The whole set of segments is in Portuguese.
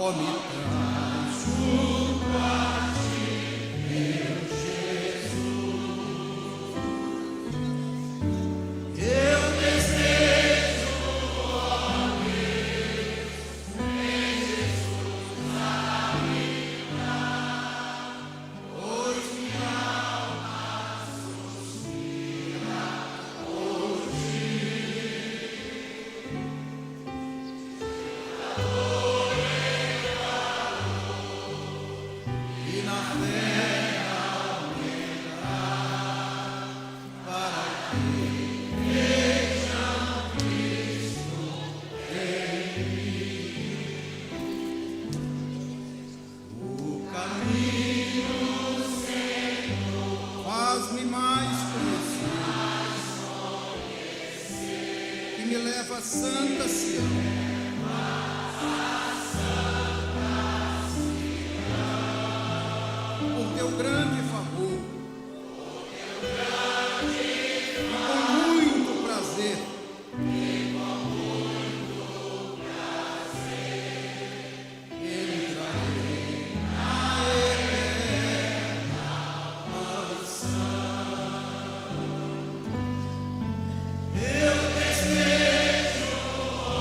ó, me traz junto a ti, meu Jesus. Eu desejo, ó Deus, em Jesus habitar, pois minha alma suspira por ti. E na fé aumentar, para que vejam Cristo em mim. O caminho, Senhor, faz-me mais conhecer, que me leva a Santa Sião. Por teu grande favor, e com muito prazer, entrarei na eterna mansão. Eu desejo, ó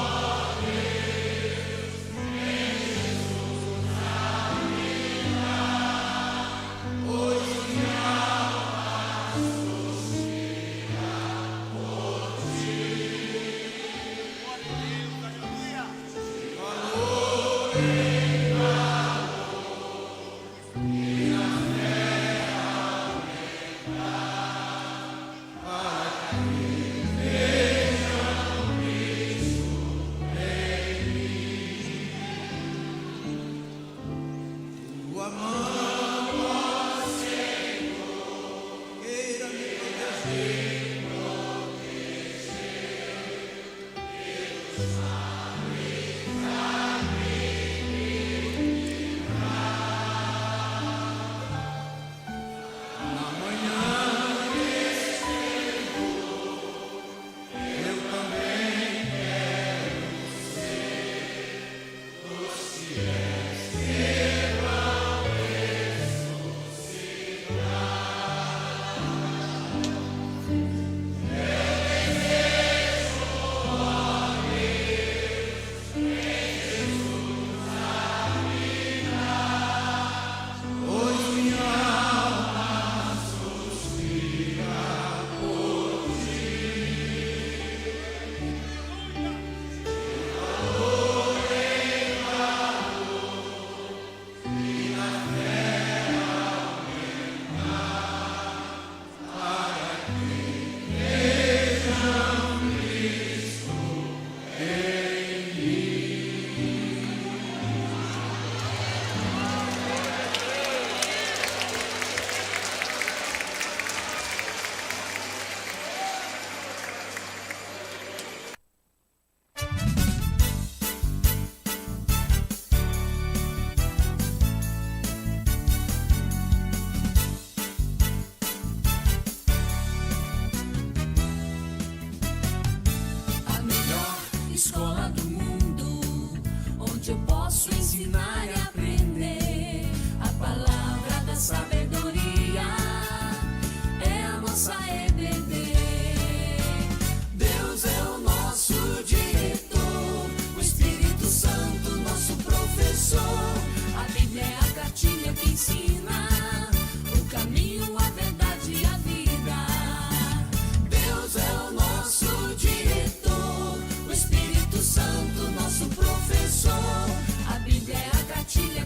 Deus, em Jesus habitar, pois minha alma suspira por ti. Valor em valor, e na fé aumentar, para que vejam Cristo em mim. Tua mão, ó Senhor, queira me proteger. Na manhã esplendor, eu também quero ser os fiéis que vão ressuscitar. Eu desejo, ó Deus, em Jesus habitar, pois minha alma suspira por ti. Valor em valor, e na fé aumentar, para que vejam Cristo em mim. A melhor escola do mundo, onde eu posso ensinar e aprender a palavra da sabedoria, é a nossa EBD. Deus é o nosso diretor, o Espírito Santo nosso professor. A Bíblia é a cartilha que ensina o caminho, a verdade e a vida. Deus é o nosso diretor, o Espírito Santo nosso professor. A Bíblia é a cartilha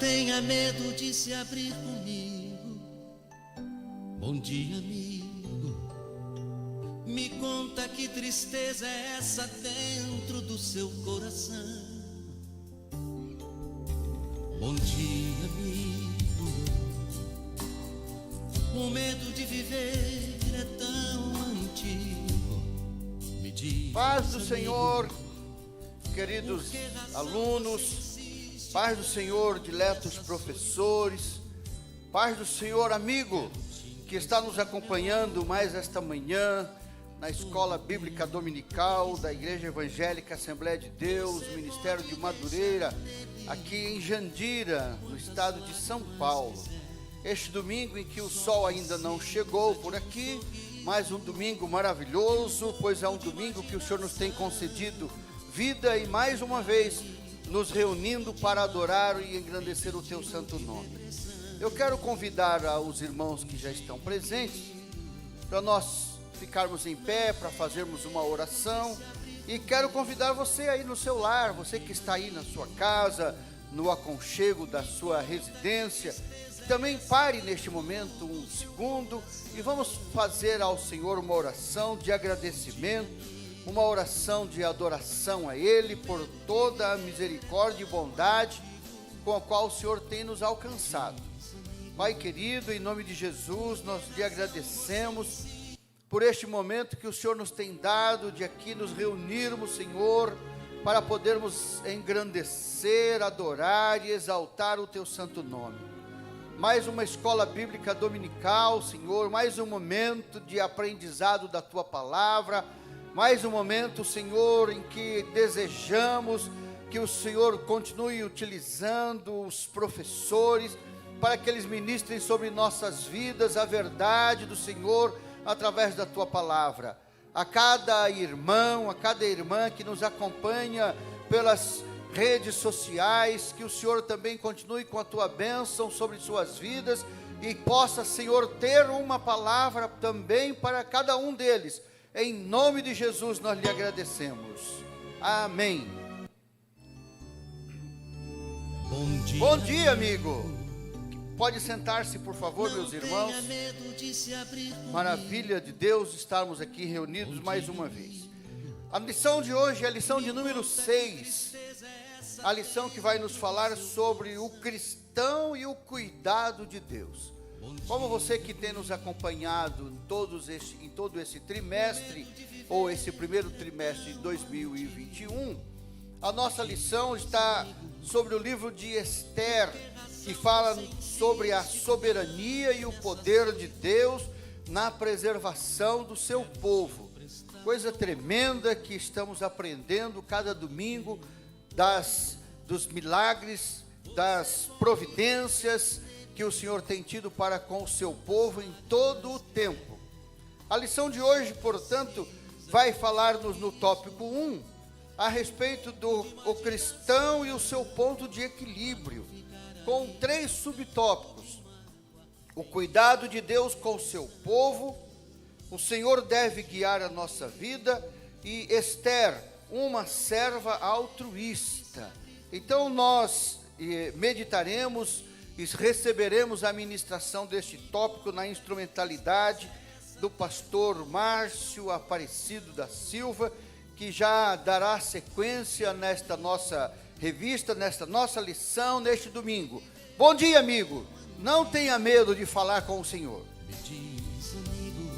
tenha medo de se abrir comigo. Bom dia, amigo. Me conta que tristeza é essa dentro do seu coração. Bom dia, amigo. O medo de viver é tão antigo. Me diz, Paz do Senhor, queridos alunos, paz do Senhor, diletos professores, paz do Senhor, amigo, que está nos acompanhando mais esta manhã na Escola Bíblica Dominical da Igreja Evangélica Assembleia de Deus, Ministério de Madureira, aqui em Jandira, no estado de São Paulo. Este domingo em que o sol ainda não chegou por aqui, mas um domingo maravilhoso, pois é um domingo que o Senhor nos tem concedido vida e mais uma vez nos reunindo para adorar e engrandecer o teu santo nome. Eu quero convidar os irmãos que já estão presentes para nós ficarmos em pé, para fazermos uma oração, e quero convidar você aí no seu lar, você que está aí na sua casa, no aconchego da sua residência, também pare neste momento um segundo e vamos fazer ao Senhor uma oração de agradecimento, uma oração de adoração a Ele por toda a misericórdia e bondade com a qual o Senhor tem nos alcançado. Pai querido, em nome de Jesus, nós lhe agradecemos por este momento que o Senhor nos tem dado de aqui nos reunirmos, Senhor, para podermos engrandecer, adorar e exaltar o teu santo nome. Mais uma escola bíblica dominical, Senhor, mais um momento de aprendizado da tua palavra, mais um momento, Senhor, em que desejamos que o Senhor continue utilizando os professores para que eles ministrem sobre nossas vidas a verdade do Senhor através da tua palavra. A cada irmão, a cada irmã que nos acompanha pelas redes sociais, que o Senhor também continue com a tua bênção sobre suas vidas e possa, Senhor, ter uma palavra também para cada um deles. Em nome de Jesus nós lhe agradecemos. Amém. Bom dia, amigo. Pode sentar-se, por favor, meus irmãos. Maravilha de Deus estarmos aqui reunidos mais uma vez. A lição de hoje é a lição de número 6. A lição que vai nos falar sobre o cristão e o cuidado de Deus. Como você que tem nos acompanhado em todo esse trimestre, ou esse primeiro trimestre de 2021, a nossa lição está sobre o livro de Esther, que fala sobre a soberania e o poder de Deus na preservação do seu povo. Coisa tremenda que estamos aprendendo cada domingo dos milagres, das providências que o Senhor tem tido para com o seu povo em todo o tempo. A lição de hoje, portanto, vai falar-nos no tópico 1, a respeito do cristão e o seu ponto de equilíbrio, com 3 subtópicos: o cuidado de Deus com o seu povo, o Senhor deve guiar a nossa vida, e Esther, uma serva altruísta. Então nós meditaremos e receberemos a ministração deste tópico na instrumentalidade do pastor Márcio Aparecido da Silva, que já dará sequência nesta nossa revista, nesta nossa lição, neste domingo. Bom dia, amigo. Não tenha medo de falar com o Senhor. Me diz, amigo,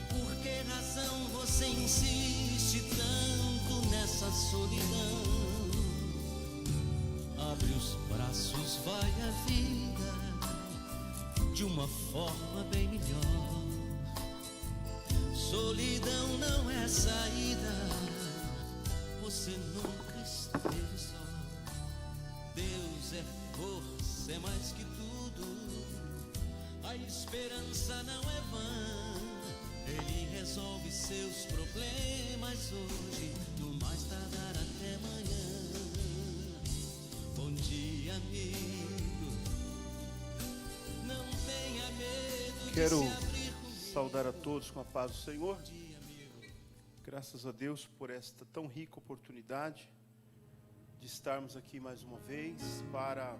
por que razão você insiste tanto nessa solidão? Abre os braços, vai a vida de uma forma bem melhor. Solidão não é saída, você nunca esteve só. Deus é força, é mais que tudo, a esperança não é vã. Ele resolve seus problemas hoje, no mais tardar até amanhã. Bom dia, amigo, não tenha medo. Quero saudar a todos com a paz do Senhor. Graças a Deus por esta tão rica oportunidade de estarmos aqui mais uma vez para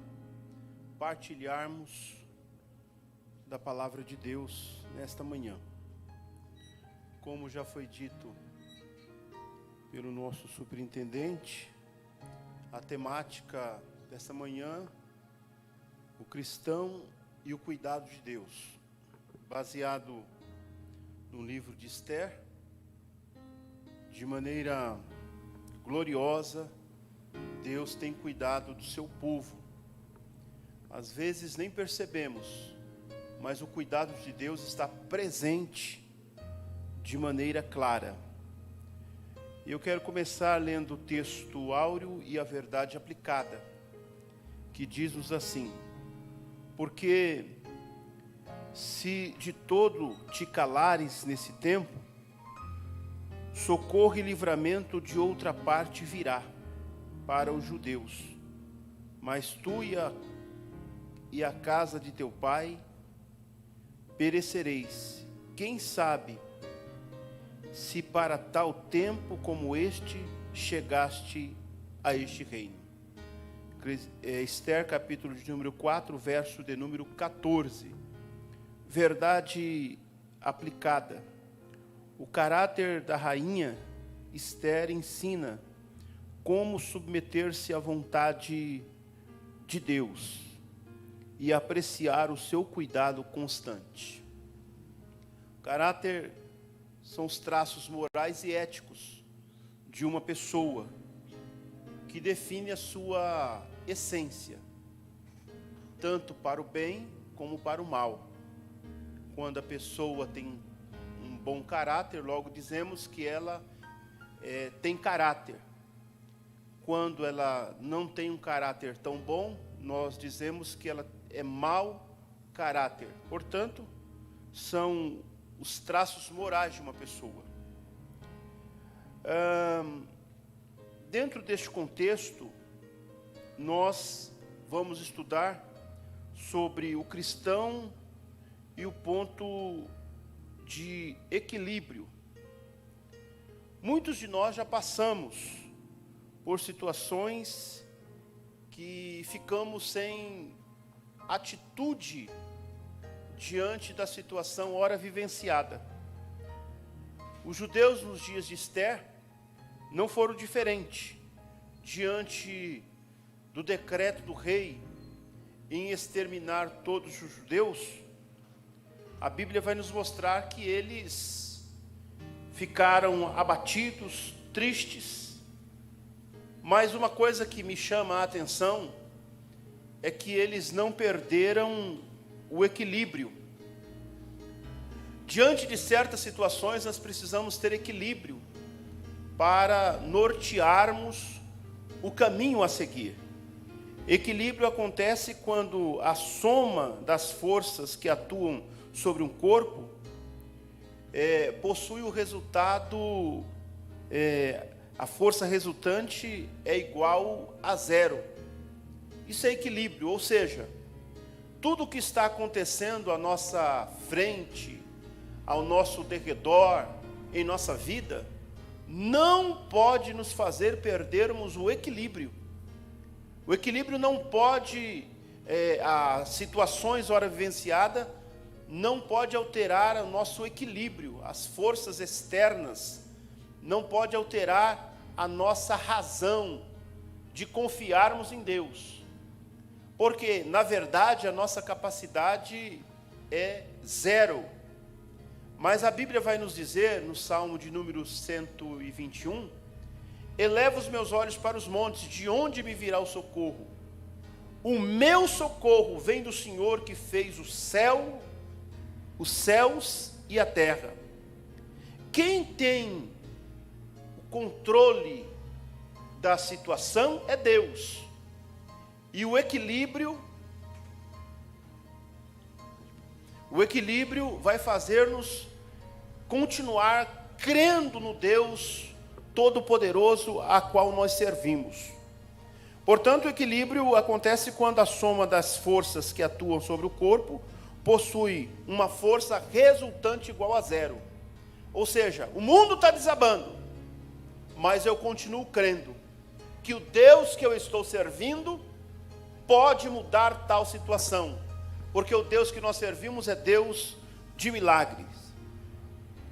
partilharmos da palavra de Deus nesta manhã. Como já foi dito pelo nosso superintendente, a temática desta manhã, o cristão e o cuidado de Deus, baseado no livro de Esther. De maneira gloriosa, Deus tem cuidado do seu povo. Às vezes nem percebemos, mas o cuidado de Deus está presente de maneira clara. Eu quero começar lendo o texto áureo e a verdade aplicada, que diz-nos assim: porque se de todo te calares nesse tempo, socorro e livramento de outra parte virá para os judeus, mas tu e a casa de teu pai perecereis. Quem sabe se para tal tempo como este chegaste a este reino. Esther, capítulo de número 4, verso de número 14. Verdade aplicada. O caráter da rainha Esther ensina como submeter-se à vontade de Deus e apreciar o seu cuidado constante. O caráter são os traços morais e éticos de uma pessoa que define a sua essência, tanto para o bem como para o mal. Quando a pessoa tem um bom caráter, logo dizemos que ela tem caráter. Quando ela não tem um caráter tão bom, nós dizemos que ela é mau caráter. Portanto, são os traços morais de uma pessoa. Dentro deste contexto, nós vamos estudar sobre o cristão e o ponto de equilíbrio. Muitos de nós já passamos por situações que ficamos sem atitude diante da situação ora vivenciada. Os judeus nos dias de Esther não foram diferentes diante do decreto do rei em exterminar todos os judeus. A Bíblia vai nos mostrar que eles ficaram abatidos, tristes. Mas uma coisa que me chama a atenção é que eles não perderam o equilíbrio. Diante de certas situações, nós precisamos ter equilíbrio para nortearmos o caminho a seguir. Equilíbrio acontece quando a soma das forças que atuam sobre um corpo possui o resultado, a força resultante é igual a zero. Isso é equilíbrio, ou seja, tudo o que está acontecendo à nossa frente, ao nosso derredor, em nossa vida, não pode nos fazer perdermos o equilíbrio. O equilíbrio não pode, as situações ora vivenciadas, não pode alterar o nosso equilíbrio, as forças externas, não pode alterar a nossa razão de confiarmos em Deus. Porque, na verdade, a nossa capacidade é zero. Mas a Bíblia vai nos dizer, no Salmo de número 121, eleva os meus olhos para os montes, de onde me virá o socorro? O meu socorro vem do Senhor que fez o céu, os céus e a terra. Quem tem o controle da situação é Deus. E o equilíbrio vai fazer-nos continuar crendo no Deus Todo-Poderoso a qual nós servimos. Portanto, o equilíbrio acontece quando a soma das forças que atuam sobre o corpo possui uma força resultante igual a zero. Ou seja, o mundo está desabando, mas eu continuo crendo. que o Deus que eu estou servindo pode mudar tal situação, porque o Deus que nós servimos é Deus de milagres.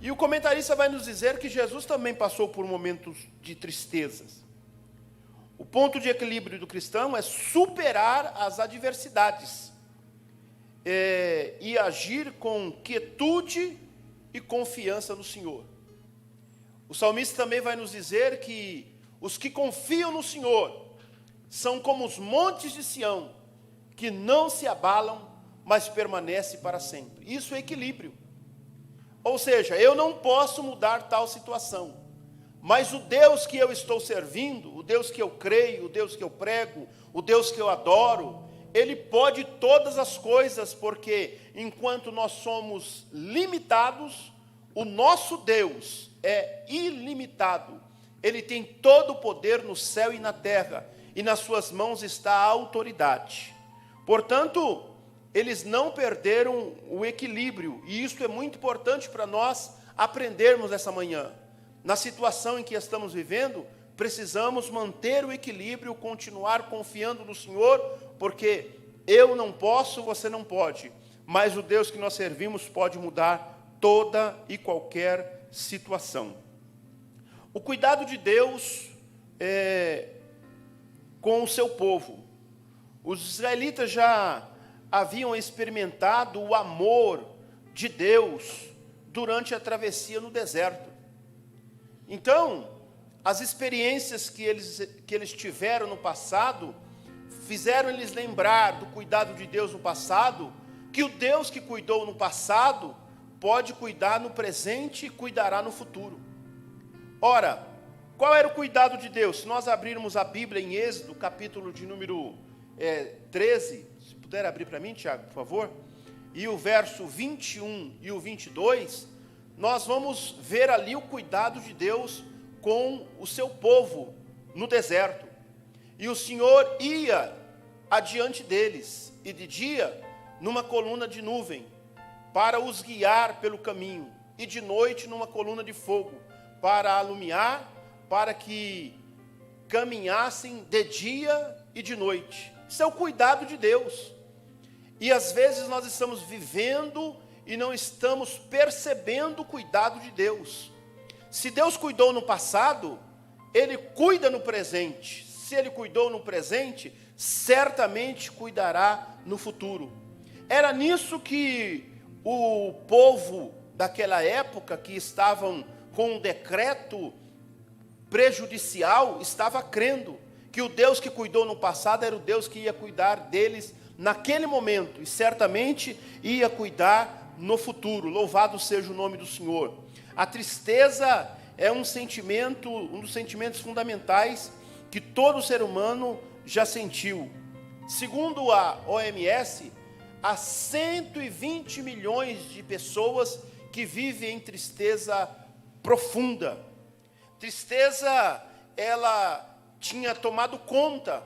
E o comentarista vai nos dizer que Jesus também passou por momentos de tristezas. O ponto de equilíbrio do cristão é superar as adversidades e agir com quietude e confiança no Senhor. O salmista também vai nos dizer que os que confiam no Senhor são como os montes de Sião, que não se abalam, mas permanecem para sempre. Isso é equilíbrio. Ou seja, eu não posso mudar tal situação, mas o Deus que eu estou servindo, o Deus que eu creio, o Deus que eu prego, o Deus que eu adoro, Ele pode todas as coisas, porque enquanto nós somos limitados, o nosso Deus é ilimitado. Ele tem todo o poder no céu e na terra, e nas suas mãos está a autoridade. Portanto, eles não perderam o equilíbrio, e isso é muito importante para nós aprendermos essa manhã. Na situação em que estamos vivendo, precisamos manter o equilíbrio, continuar confiando no Senhor, porque eu não posso, você não pode, mas o Deus que nós servimos pode mudar toda e qualquer situação. O cuidado de Deus com o seu povo. Os israelitas já haviam experimentado o amor de Deus durante a travessia no deserto. Então, as experiências que eles tiveram no passado, fizeram eles lembrar do cuidado de Deus no passado, que o Deus que cuidou no passado, pode cuidar no presente e cuidará no futuro. Ora, qual era o cuidado de Deus? Se nós abrirmos a Bíblia em Êxodo, capítulo de número 13, se puder abrir para mim, Tiago, por favor, e o verso 21 e o 22, nós vamos ver ali o cuidado de Deus com o seu povo no deserto. E o Senhor ia adiante deles, e de dia, numa coluna de nuvem, para os guiar pelo caminho, e de noite numa coluna de fogo, para alumiar, para que caminhassem de dia e de noite. Isso é o cuidado de Deus. E às vezes nós estamos vivendo e não estamos percebendo o cuidado de Deus. Se Deus cuidou no passado, Ele cuida no presente. Se Ele cuidou no presente, certamente cuidará no futuro. Era nisso que o povo daquela época, que estavam com um decreto prejudicial, estava crendo que o Deus que cuidou no passado era o Deus que ia cuidar deles naquele momento, e certamente ia cuidar no futuro. Louvado seja o nome do Senhor. A tristeza é um dos sentimentos fundamentais que todo ser humano já sentiu. Segundo a OMS, há 120 milhões de pessoas que vivem em tristeza profunda. Tristeza, ela tinha tomado conta,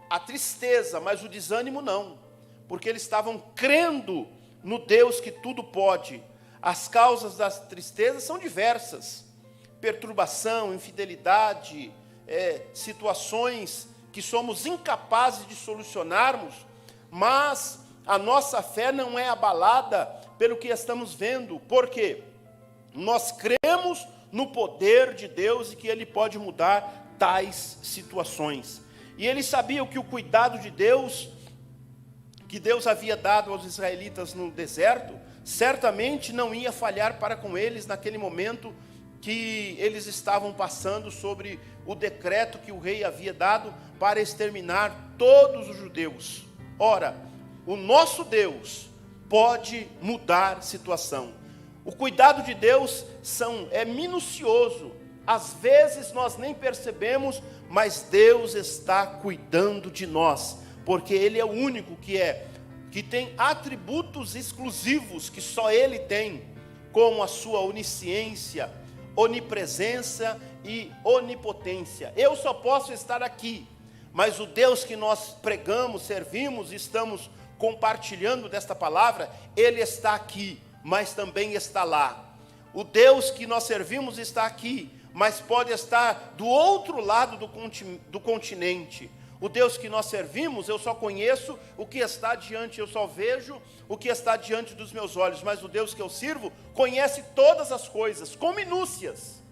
a tristeza, mas o desânimo não, porque eles estavam crendo no Deus que tudo pode. As causas das tristezas são diversas: perturbação, infidelidade, situações que somos incapazes de solucionarmos, mas a nossa fé não é abalada pelo que estamos vendo. Por quê? Nós cremos no poder de Deus e que Ele pode mudar tais situações. E eles sabiam que o cuidado de Deus, que Deus havia dado aos israelitas no deserto, certamente não ia falhar para com eles naquele momento que eles estavam passando sobre o decreto que o rei havia dado para exterminar todos os judeus. Ora, o nosso Deus pode mudar situação. O cuidado de Deus é minucioso. Às vezes nós nem percebemos, mas Deus está cuidando de nós, porque Ele é o único que tem atributos exclusivos que só Ele tem, como a sua onisciência, onipresença e onipotência. Eu só posso estar aqui, mas o Deus que nós pregamos, servimos, estamos compartilhando desta palavra, Ele está aqui, mas também está lá. O Deus que nós servimos está aqui, mas pode estar do outro lado do continente. O Deus que nós servimos, eu só conheço o que está diante, eu só vejo o que está diante dos meus olhos, mas o Deus que eu sirvo conhece todas as coisas, com minúcias.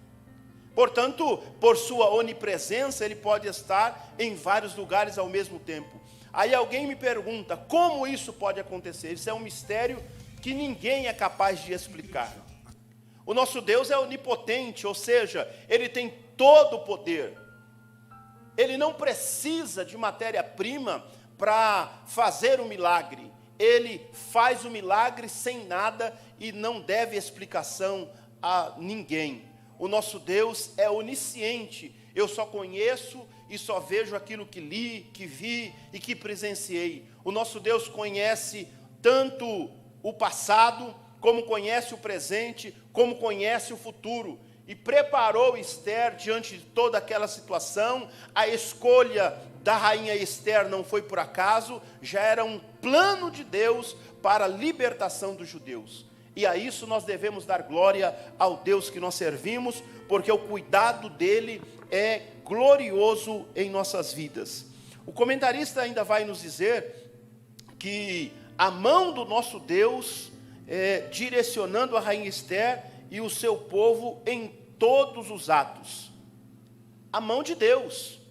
Portanto, por sua onipresença, ele pode estar em vários lugares ao mesmo tempo. Aí alguém me pergunta, como isso pode acontecer? Isso é um mistério que ninguém é capaz de explicar. O nosso Deus é onipotente, ou seja, ele tem todo o poder. Ele não precisa de matéria-prima para fazer um milagre. Ele faz o milagre sem nada e não deve explicação a ninguém. O nosso Deus é onisciente. Eu só conheço e só vejo aquilo que li, que vi e que presenciei. O nosso Deus conhece tanto o passado, como conhece o presente, como conhece o futuro. E preparou Esther diante de toda aquela situação. A escolha da rainha Esther não foi por acaso, já era um plano de Deus para a libertação dos judeus. E a isso nós devemos dar glória ao Deus que nós servimos, porque o cuidado dele é glorioso em nossas vidas. O comentarista ainda vai nos dizer que a mão do nosso Deus direcionando a rainha Esther e o seu povo em todos os atos. A mão de Deus.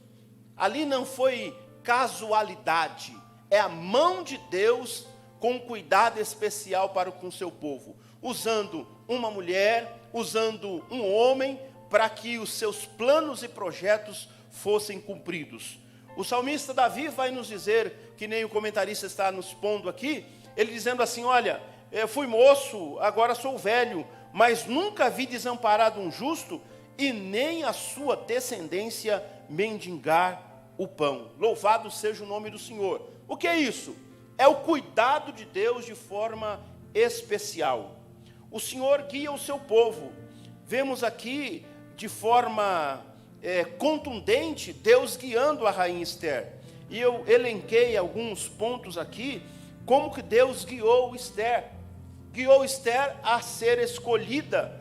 Ali não foi casualidade, é a mão de Deus com cuidado especial para com o seu povo, usando uma mulher, usando um homem, para que os seus planos e projetos fossem cumpridos. O salmista Davi vai nos dizer, que nem o comentarista está nos pondo aqui, ele dizendo assim, olha, eu fui moço, agora sou velho, mas nunca vi desamparado um justo, e nem a sua descendência mendigar o pão. Louvado seja o nome do Senhor. O que é isso? É o cuidado de Deus de forma especial. O Senhor guia o seu povo. Vemos aqui de forma contundente Deus guiando a rainha Esther. E eu elenquei alguns pontos aqui, como que Deus guiou Esther. Guiou Esther a ser escolhida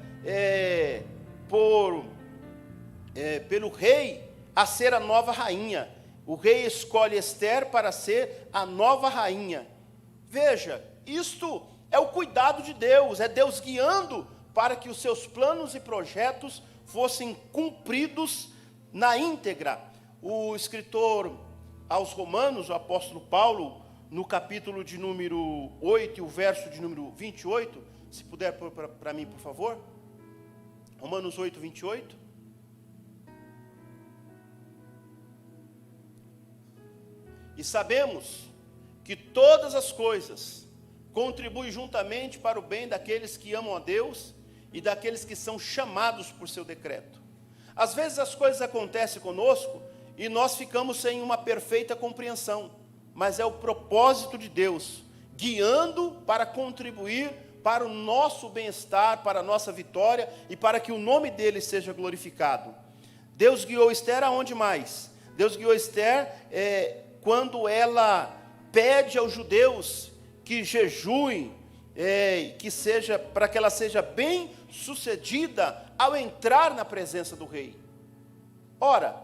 pelo rei, a ser a nova rainha. O rei escolhe Esther para ser a nova rainha. Veja, isto é o cuidado de Deus, é Deus guiando para que os seus planos e projetos fossem cumpridos na íntegra. O escritor aos Romanos, o apóstolo Paulo, no capítulo de número 8, o verso de número 28, se puder pôr para mim, por favor. Romanos 8, 28. E sabemos que todas as coisas contribuem juntamente para o bem daqueles que amam a Deus e daqueles que são chamados por seu decreto. Às vezes as coisas acontecem conosco e nós ficamos sem uma perfeita compreensão, mas é o propósito de Deus, guiando para contribuir para o nosso bem-estar, para a nossa vitória e para que o nome dele seja glorificado. Deus guiou Esther aonde mais? Deus guiou Esther quando ela pede aos judeus que jejuem, para que ela seja bem sucedida ao entrar na presença do rei. Ora,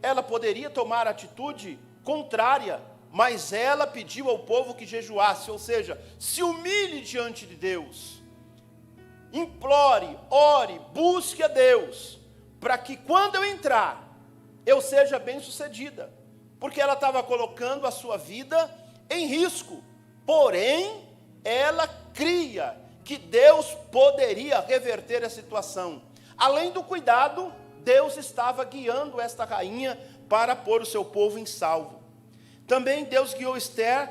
ela poderia tomar atitude contrária, mas ela pediu ao povo que jejuasse, ou seja, se humilhe diante de Deus, implore, ore, busque a Deus, para que quando eu entrar, eu seja bem sucedida, porque ela estava colocando a sua vida em risco, porém, ela cria que Deus poderia reverter a situação. Além do cuidado, Deus estava guiando esta rainha para pôr o seu povo em salvo. Também Deus guiou Esther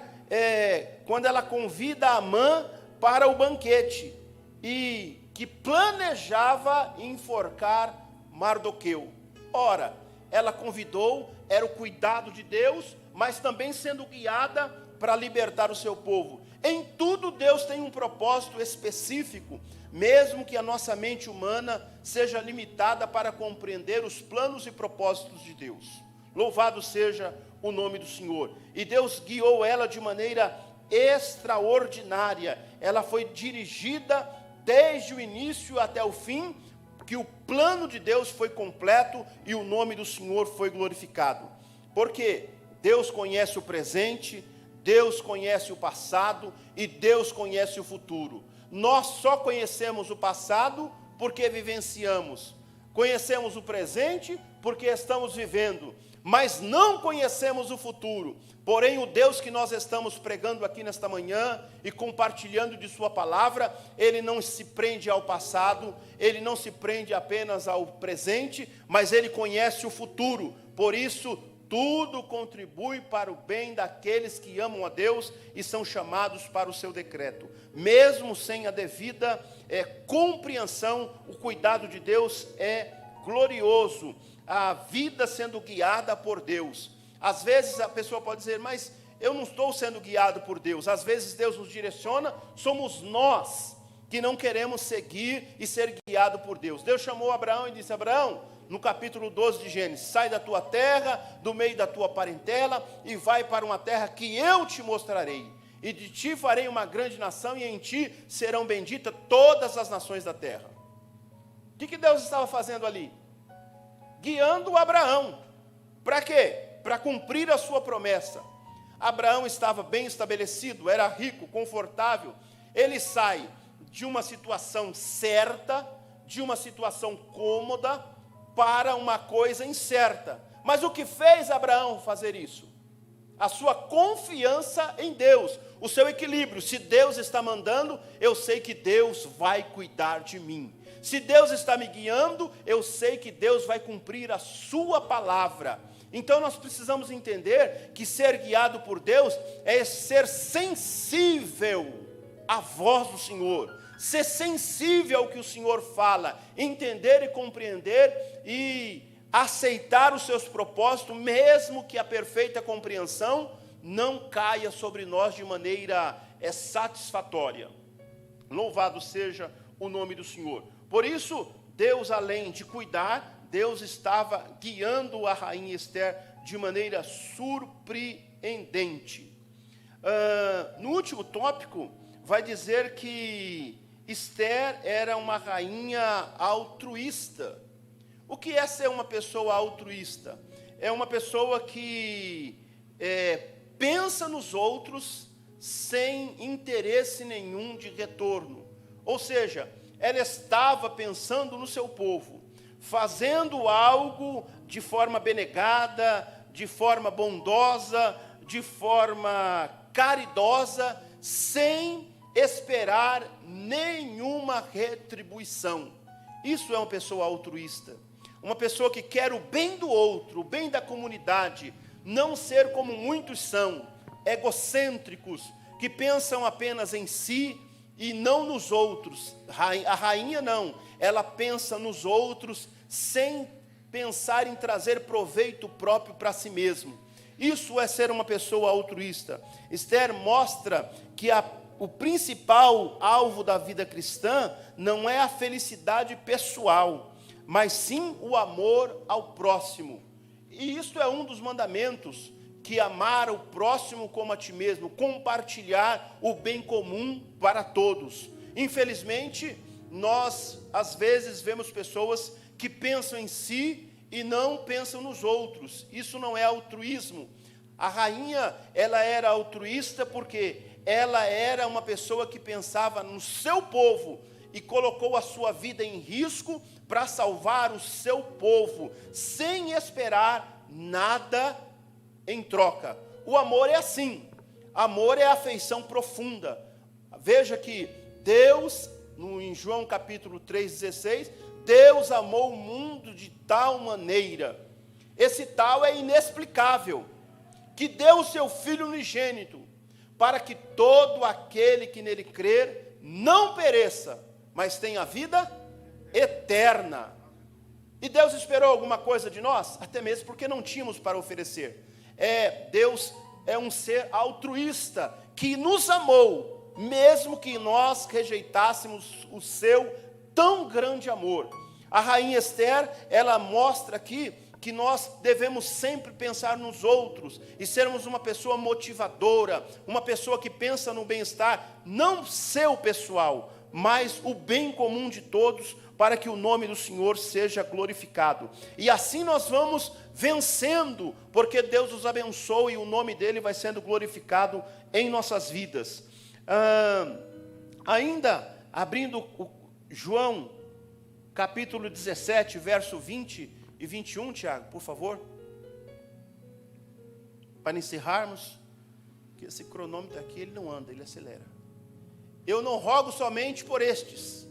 quando ela convida Amã para o banquete e que planejava enforcar Mardoqueu. Ora, ela convidou, era o cuidado de Deus, mas também sendo guiada para libertar o seu povo. Em tudo Deus tem um propósito específico, mesmo que a nossa mente humana seja limitada para compreender os planos e propósitos de Deus. Louvado seja o nome do Senhor. E Deus guiou ela de maneira extraordinária. Ela foi dirigida desde o início até o fim que o plano de Deus foi completo e o nome do Senhor foi glorificado. Porque Deus conhece o presente, Deus conhece o passado e Deus conhece o futuro. Nós só conhecemos o passado porque vivenciamos. Conhecemos o presente porque estamos vivendo, mas não conhecemos o futuro. Porém, o Deus que nós estamos pregando aqui nesta manhã e compartilhando de sua palavra, Ele não se prende ao passado, Ele não se prende apenas ao presente, mas Ele conhece o futuro. Por isso, tudo contribui para o bem daqueles que amam a Deus e são chamados para o seu decreto. Mesmo sem a devida compreensão, o cuidado de Deus é glorioso. A vida sendo guiada por Deus. Às vezes a pessoa pode dizer, mas eu não estou sendo guiado por Deus. Às vezes Deus nos direciona, somos nós que não queremos seguir e ser guiado por Deus. Deus chamou Abraão e disse, Abraão, no capítulo 12 de Gênesis, sai da tua terra, do meio da tua parentela, e vai para uma terra que eu te mostrarei. E de ti farei uma grande nação, e em ti serão benditas todas as nações da terra. O que Deus estava fazendo ali? Guiando Abraão. Para quê? Para cumprir a sua promessa. Abraão estava bem estabelecido, era rico, confortável. Ele sai de uma situação certa, de uma situação cômoda, para uma coisa incerta. Mas o que fez Abraão fazer isso? A sua confiança em Deus, o seu equilíbrio. Se Deus está mandando, eu sei que Deus vai cuidar de mim. Se Deus está me guiando, eu sei que Deus vai cumprir a sua palavra. Então nós precisamos entender que ser guiado por Deus é ser sensível à voz do Senhor, ser sensível ao que o Senhor fala, entender e compreender e aceitar os seus propósitos, mesmo que a perfeita compreensão não caia sobre nós de maneira satisfatória. Louvado seja o nome do Senhor. Por isso, Deus, além de cuidar, Deus estava guiando a rainha Esther de maneira surpreendente. No último tópico, vai dizer que Esther era uma rainha altruísta. O que é ser uma pessoa altruísta? É uma pessoa que pensa nos outros sem interesse nenhum de retorno. Ou seja, ela estava pensando no seu povo, fazendo algo de forma benegada, de forma bondosa, de forma caridosa, sem esperar nenhuma retribuição. Isso é uma pessoa altruísta, uma pessoa que quer o bem do outro, o bem da comunidade, não ser como muitos são, egocêntricos, que pensam apenas em si e não nos outros. A rainha não, ela pensa nos outros sem pensar em trazer proveito próprio para si mesmo. Isso é ser uma pessoa altruísta. Esther mostra que o principal alvo da vida cristã não é a felicidade pessoal, mas sim o amor ao próximo. E isso é um dos mandamentos, que amar o próximo como a ti mesmo, compartilhar o bem comum para todos. Infelizmente, nós às vezes vemos pessoas que pensam em si e não pensam nos outros. Isso não é altruísmo. A rainha, ela era altruísta porque ela era uma pessoa que pensava no seu povo e colocou a sua vida em risco para salvar o seu povo, sem esperar nada em troca. O amor é assim. Amor é afeição profunda. Veja que Deus, em João capítulo 3,16, Deus amou o mundo de tal maneira, esse tal é inexplicável, que deu o seu Filho unigênito, para que todo aquele que nele crer não pereça, mas tenha vida eterna. E Deus esperou alguma coisa de nós? Até mesmo porque não tínhamos para oferecer. Deus é um ser altruísta, que nos amou, mesmo que nós rejeitássemos o seu tão grande amor. A rainha Esther, ela mostra aqui que nós devemos sempre pensar nos outros e sermos uma pessoa motivadora, uma pessoa que pensa no bem-estar, não seu pessoal, mas o bem comum de todos, para que o nome do Senhor seja glorificado. E assim nós vamos vencendo, porque Deus nos abençoa e o nome dele vai sendo glorificado em nossas vidas. Ainda abrindo o João, capítulo 17, verso 20 e 21, Tiago, por favor. Para encerrarmos, que esse cronômetro aqui, ele não anda, ele acelera. Eu não rogo somente por estes,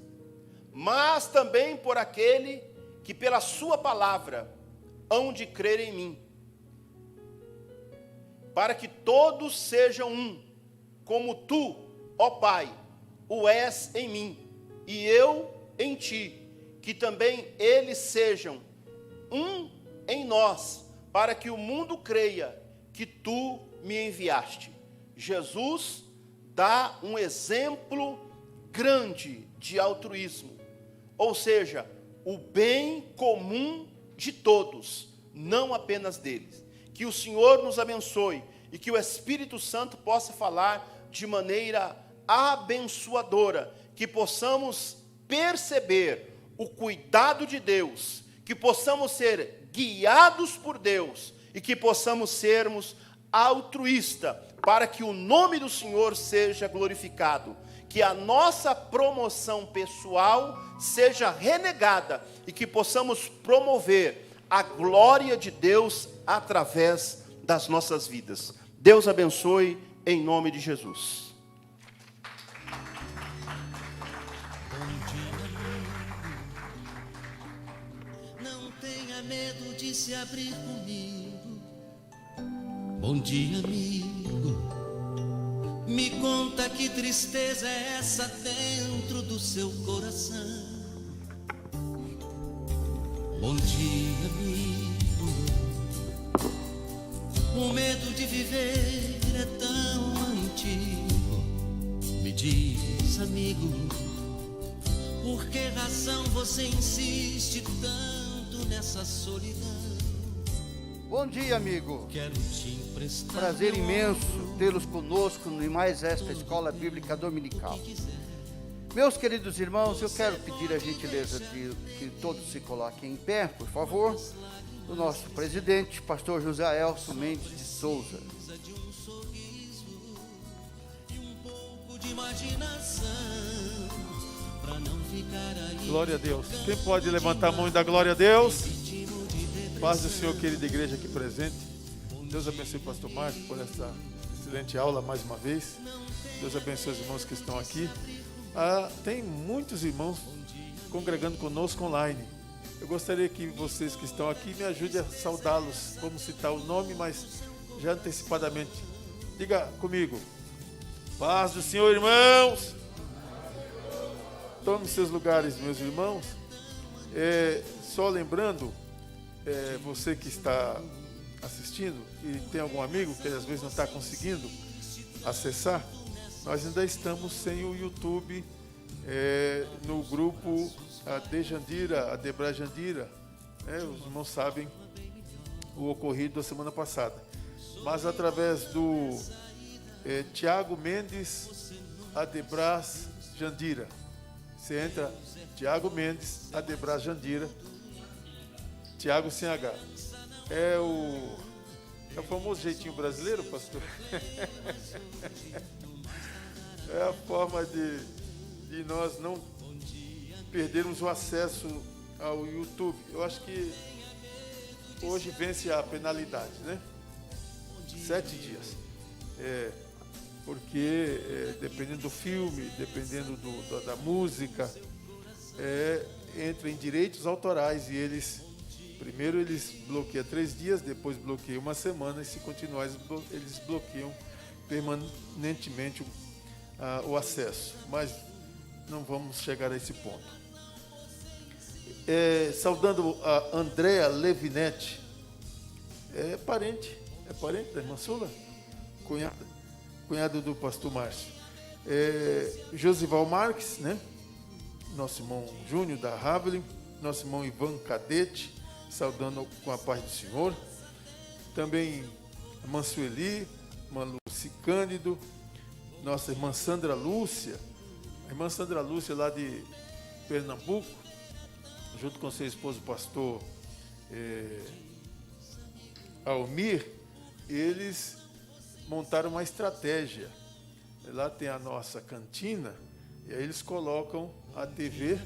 mas também por aquele que pela sua palavra hão de crer em mim, para que todos sejam um, como tu, ó Pai, o és em mim, e eu em ti, que também eles sejam um em nós, para que o mundo creia que tu me enviaste. Jesus dá um exemplo grande de altruísmo, ou seja, o bem comum de todos, não apenas deles. Que o Senhor nos abençoe e que o Espírito Santo possa falar de maneira abençoadora, que possamos perceber o cuidado de Deus, que possamos ser guiados por Deus e que possamos sermos altruístas, para que o nome do Senhor seja glorificado, que a nossa promoção pessoal seja renegada e que possamos promover a glória de Deus através das nossas vidas. Deus abençoe em nome de Jesus. Não tenha medo de se abrir comigo. Bom dia, amigo. Me conta que tristeza é essa dentro do seu coração. Bom dia, amigo. O medo de viver é tão antigo. Me diz, amigo, por que razão você insiste tanto nessa solidão? Bom dia, amigo. Quero te emprestar. Prazer imenso tê-los conosco em mais esta Escola Bíblica Dominical. Meus queridos irmãos, eu quero pedir a gentileza de que todos se coloquem em pé, por favor. O nosso presidente, pastor José Elcio Mendes de Souza. Glória a Deus. Quem pode levantar a mão e dar glória a Deus? Paz do Senhor, querida igreja aqui presente. Deus abençoe o pastor Márcio por essa excelente aula mais uma vez. Deus abençoe os irmãos que estão aqui. Tem muitos irmãos congregando conosco online. Eu gostaria que vocês que estão aqui me ajudem a saudá-los. Vamos citar o nome, mas já antecipadamente. Diga comigo. Paz do Senhor, irmãos. Tome seus lugares, meus irmãos. Só lembrando, você que está assistindo e tem algum amigo que às vezes não está conseguindo acessar, nós ainda estamos sem o YouTube no grupo Adebra Jandira. Os irmãos sabem o ocorrido da semana passada. Mas através do Tiago Mendes Adebras Jandira. Você entra, Tiago Mendes Adebras Jandira. Tiago sem H. É o famoso jeitinho brasileiro, pastor? É a forma de nós não perdermos o acesso ao YouTube. Eu acho que hoje vence a penalidade, né? 7 dias. Porque dependendo do filme, dependendo da música, entra em direitos autorais e primeiro eles bloqueiam 3 dias, depois bloqueiam 1 semana e se continuar eles bloqueiam permanentemente o acesso. Mas não vamos chegar a esse ponto. Saudando a Andréa Levinetti, parente da irmã Sula, cunhado do pastor Márcio. Josival Marques, né? Nosso irmão Júnior da Ravelin, nosso irmão Ivan Cadete, saudando com a paz do Senhor. Também a irmã Sueli, irmã Luci Cândido, nossa irmã Sandra Lúcia, irmã Sandra Lúcia, lá de Pernambuco, junto com seu esposo, o pastor Almir, eles montaram uma estratégia. Lá tem a nossa cantina, e aí eles colocam a TV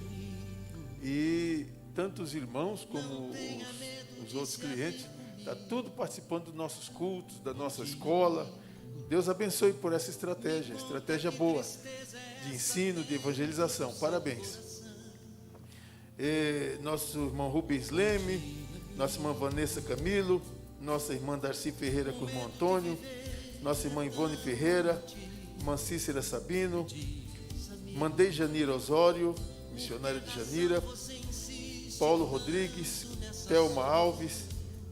e tanto os irmãos como os outros clientes, está tudo participando dos nossos cultos, da nossa escola. Deus abençoe por essa estratégia boa, de ensino, de evangelização. Parabéns. Nosso irmão Rubens Leme, nossa irmã Vanessa Camilo, nossa irmã Darcy Ferreira com o irmão Antônio, nossa irmã Ivone Ferreira, irmã Cícera Sabino, irmã Janira Osório, missionária de Janira, Paulo Rodrigues, Thelma Alves,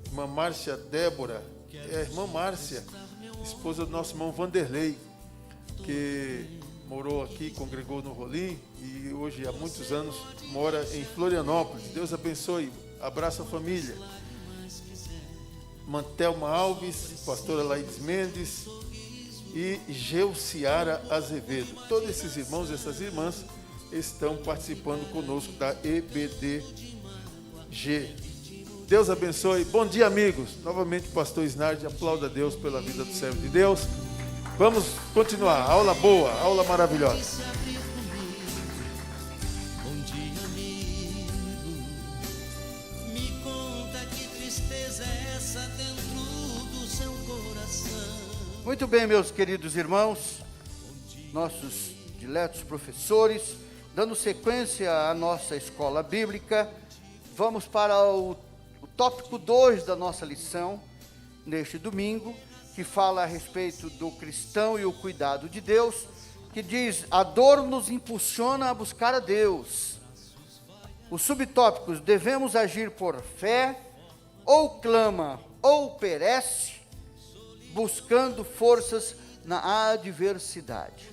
irmã Márcia Débora, a irmã Márcia, esposa do nosso irmão Vanderlei, que morou aqui, congregou no Rolim e hoje há muitos anos mora em Florianópolis. Deus abençoe, abraça a família. Mantelma Alves, pastora Laís Mendes e Geuciara Azevedo. Todos esses irmãos e essas irmãs estão participando conosco da EBDG. Deus abençoe. Bom dia, amigos. Novamente, pastor Snardi, aplauda a Deus pela vida do servo de Deus. Vamos continuar. Aula boa, aula maravilhosa. Bom dia, amigo. Me conta que tristeza é essa dentro do seu coração. Muito bem, meus queridos irmãos, nossos diletos professores, dando sequência à nossa escola bíblica, vamos para o tópico 2 da nossa lição, neste domingo, que fala a respeito do cristão e o cuidado de Deus, que diz: a dor nos impulsiona a buscar a Deus. Os subtópicos: devemos agir por fé, ou clama, ou perece, buscando forças na adversidade.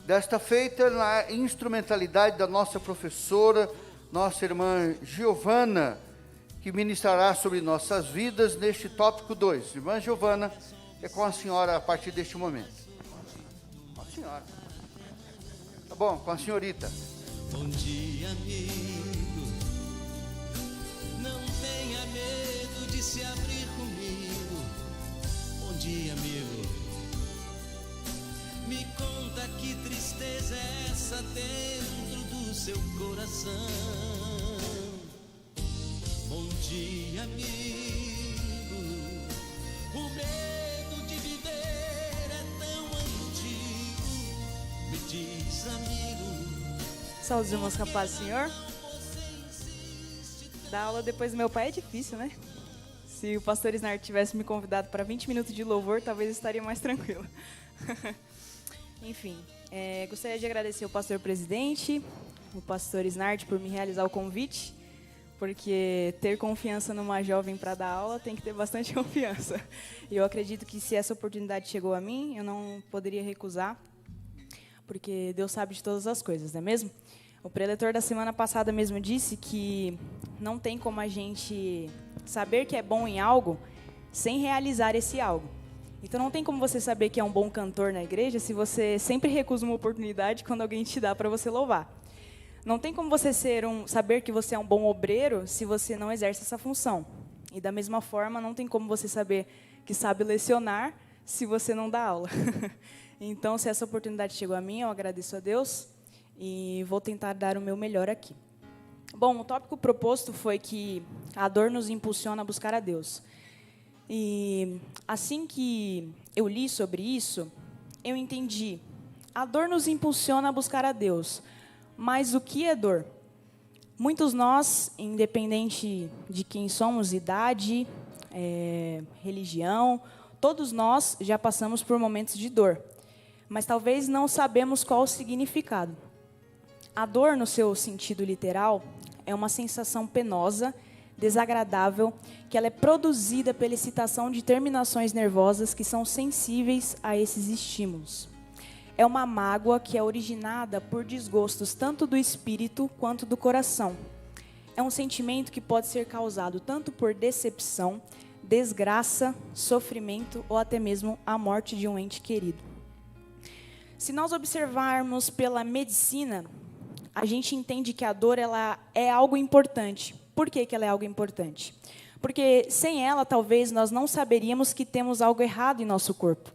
Desta feita, na instrumentalidade da nossa professora, nossa irmã Giovana, que ministrará sobre nossas vidas neste tópico 2. Irmã Giovana, é com a senhora a partir deste momento. Com a senhora. Tá bom, com a senhorita. Bom dia, amigo. Não tenha medo de se abrir comigo. Bom dia, amigo. Me conta que tristeza é essa dentro do seu coração. Bom dia, amigo. O medo de viver é tão antigo. Me diz, amigo. Saúde, irmãos, capaz do Senhor. Dar aula depois do meu pai é difícil, né? Se o pastor Snart tivesse me convidado para 20 minutos de louvor, talvez eu estaria mais tranquila. Enfim, gostaria de agradecer ao pastor presidente, o pastor Snart, por me realizar o convite, porque ter confiança numa jovem para dar aula tem que ter bastante confiança. E eu acredito que se essa oportunidade chegou a mim, eu não poderia recusar, porque Deus sabe de todas as coisas, não é mesmo? O preletor da semana passada mesmo disse que não tem como a gente saber que é bom em algo sem realizar esse algo. Então não tem como você saber que é um bom cantor na igreja se você sempre recusa uma oportunidade quando alguém te dá para você louvar. Não tem como você saber que você é um bom obreiro se você não exerce essa função. E da mesma forma, não tem como você saber que sabe lecionar se você não dá aula. Então, se essa oportunidade chegou a mim, eu agradeço a Deus e vou tentar dar o meu melhor aqui. Bom, o tópico proposto foi que a dor nos impulsiona a buscar a Deus. E assim que eu li sobre isso, eu entendi. A dor nos impulsiona a buscar a Deus. Mas o que é dor? Muitos nós, independente de quem somos, idade, religião, todos nós já passamos por momentos de dor. Mas talvez não sabemos qual o significado. A dor, no seu sentido literal, é uma sensação penosa, desagradável, que ela é produzida pela excitação de terminações nervosas que são sensíveis a esses estímulos. É uma mágoa que é originada por desgostos tanto do espírito quanto do coração. É um sentimento que pode ser causado tanto por decepção, desgraça, sofrimento ou até mesmo a morte de um ente querido. Se nós observarmos pela medicina, a gente entende que a dor ela é algo importante. Por que ela é algo importante? Porque sem ela, talvez, nós não saberíamos que temos algo errado em nosso corpo.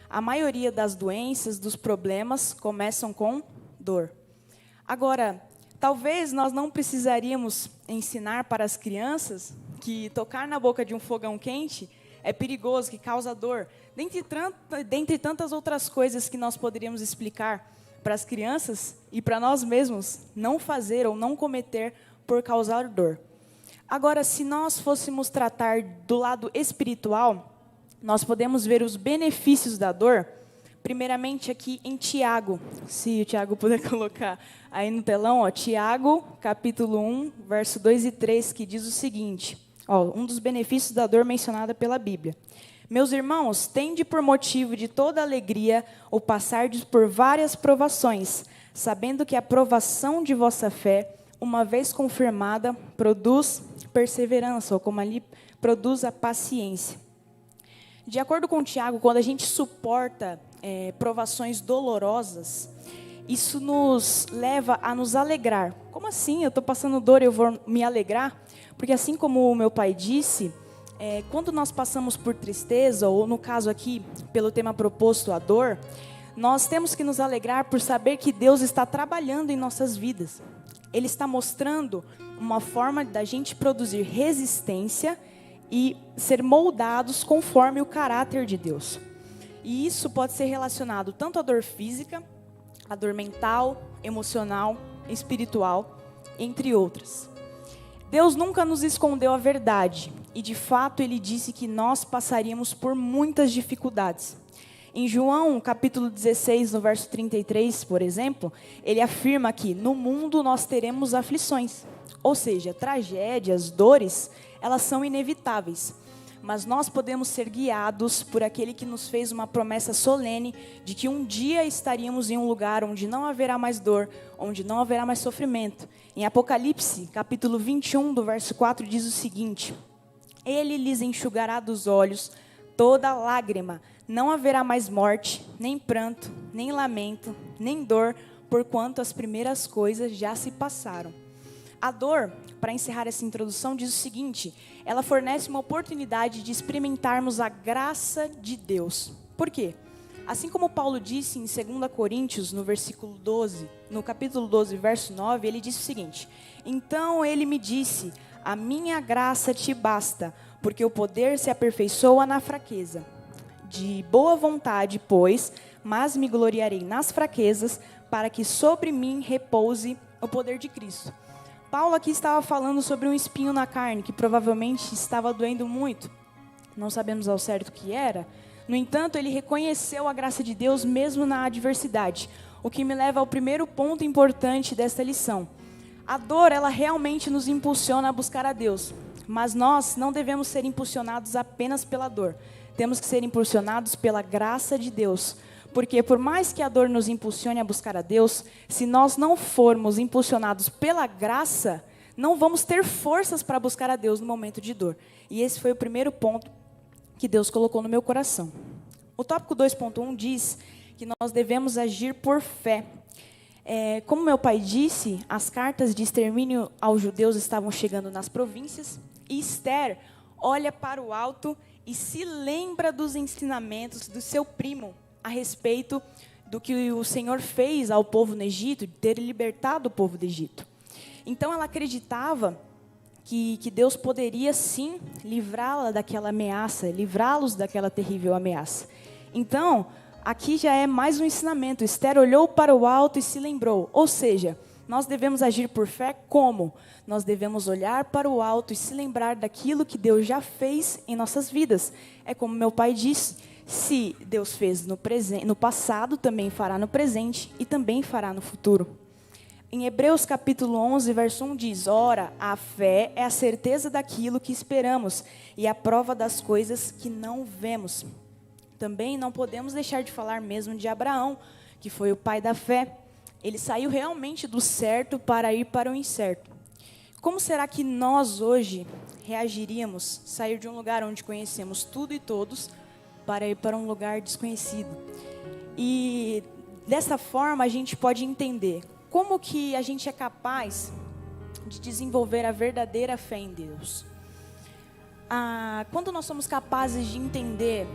A maioria das doenças, dos problemas, começam com dor. Agora, talvez nós não precisaríamos ensinar para as crianças que tocar na boca de um fogão quente é perigoso, que causa dor. Dentre tantas outras coisas que nós poderíamos explicar para as crianças e para nós mesmos não fazer ou não cometer por causar dor. Agora, se nós fôssemos tratar do lado espiritual, nós podemos ver os benefícios da dor, primeiramente aqui em Tiago. Se o Tiago puder colocar aí no telão, ó, Tiago, capítulo 1, verso 2 e 3, que diz o seguinte, ó, um dos benefícios da dor mencionada pela Bíblia. Meus irmãos, tende por motivo de toda alegria o passardes por várias provações, sabendo que a provação de vossa fé, uma vez confirmada, produz perseverança, ou como ali, produz a paciência. De acordo com Tiago, quando a gente suporta provações dolorosas, isso nos leva a nos alegrar. Como assim? Eu estou passando dor e eu vou me alegrar? Porque assim como o meu pai disse, quando nós passamos por tristeza, ou no caso aqui, pelo tema proposto, a dor, nós temos que nos alegrar por saber que Deus está trabalhando em nossas vidas. Ele está mostrando uma forma da gente produzir resistência e ser moldados conforme o caráter de Deus. E isso pode ser relacionado tanto à dor física, à dor mental, emocional, espiritual, entre outras. Deus nunca nos escondeu a verdade, e de fato Ele disse que nós passaríamos por muitas dificuldades. Em João, capítulo 16, no verso 33, por exemplo, ele afirma que no mundo nós teremos aflições. Ou seja, tragédias, dores, elas são inevitáveis. Mas nós podemos ser guiados por aquele que nos fez uma promessa solene de que um dia estaríamos em um lugar onde não haverá mais dor, onde não haverá mais sofrimento. Em Apocalipse, capítulo 21, do verso 4, diz o seguinte: Ele lhes enxugará dos olhos toda lágrima, não haverá mais morte, nem pranto, nem lamento, nem dor, porquanto as primeiras coisas já se passaram. A dor, para encerrar essa introdução, diz o seguinte: ela fornece uma oportunidade de experimentarmos a graça de Deus. Por quê? Assim como Paulo disse em 2 Coríntios, no versículo 12, no capítulo 12, verso 9, ele disse o seguinte: Então ele me disse, a minha graça te basta, porque o poder se aperfeiçoa na fraqueza. De boa vontade, pois, mas me gloriarei nas fraquezas, para que sobre mim repouse o poder de Cristo. Paulo aqui estava falando sobre um espinho na carne, que provavelmente estava doendo muito. Não sabemos ao certo o que era. No entanto, ele reconheceu a graça de Deus mesmo na adversidade. O que me leva ao primeiro ponto importante desta lição. A dor, ela realmente nos impulsiona a buscar a Deus. Mas nós não devemos ser impulsionados apenas pela dor. Temos que ser impulsionados pela graça de Deus. Porque por mais que a dor nos impulsione a buscar a Deus, se nós não formos impulsionados pela graça, não vamos ter forças para buscar a Deus no momento de dor. E esse foi o primeiro ponto que Deus colocou no meu coração. O tópico 2.1 diz que nós devemos agir por fé. Como meu pai disse, as cartas de extermínio aos judeus estavam chegando nas províncias, e Esther olha para o alto e se lembra dos ensinamentos do seu primo a respeito do que o Senhor fez ao povo no Egito, de ter libertado o povo do Egito. Então ela acreditava que Deus poderia sim livrá-la daquela ameaça, livrá-los daquela terrível ameaça. Então, aqui já é mais um ensinamento. Esther olhou para o alto e se lembrou. Ou seja, nós devemos agir por fé como? Nós devemos olhar para o alto e se lembrar daquilo que Deus já fez em nossas vidas. É como meu pai disse, se Deus fez no passado, também fará no presente e também fará no futuro. Em Hebreus capítulo 11, verso 1 diz: Ora, a fé é a certeza daquilo que esperamos e a prova das coisas que não vemos. Também não podemos deixar de falar mesmo de Abraão, que foi o pai da fé. Ele saiu realmente do certo para ir para o incerto. Como será que nós hoje reagiríamos sair de um lugar onde conhecemos tudo e todos para ir para um lugar desconhecido? E dessa forma a gente pode entender como que a gente é capaz de desenvolver a verdadeira fé em Deus. Quando nós somos capazes de entender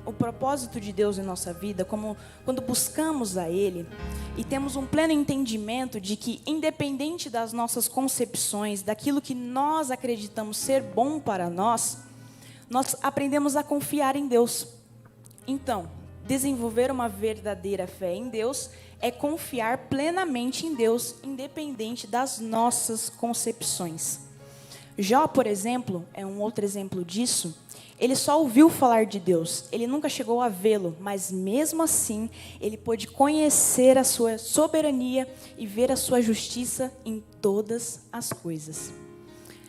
o propósito de Deus em nossa vida, quando buscamos a Ele e temos um pleno entendimento de que, independente das nossas concepções, daquilo que nós acreditamos ser bom para nós aprendemos a confiar em Deus. Então, desenvolver uma verdadeira fé em Deus é confiar plenamente em Deus, independente das nossas concepções. Jó, por exemplo, é um outro exemplo disso. Ele só ouviu falar de Deus, ele nunca chegou a vê-lo, mas mesmo assim, ele pôde conhecer a sua soberania e ver a sua justiça em todas as coisas.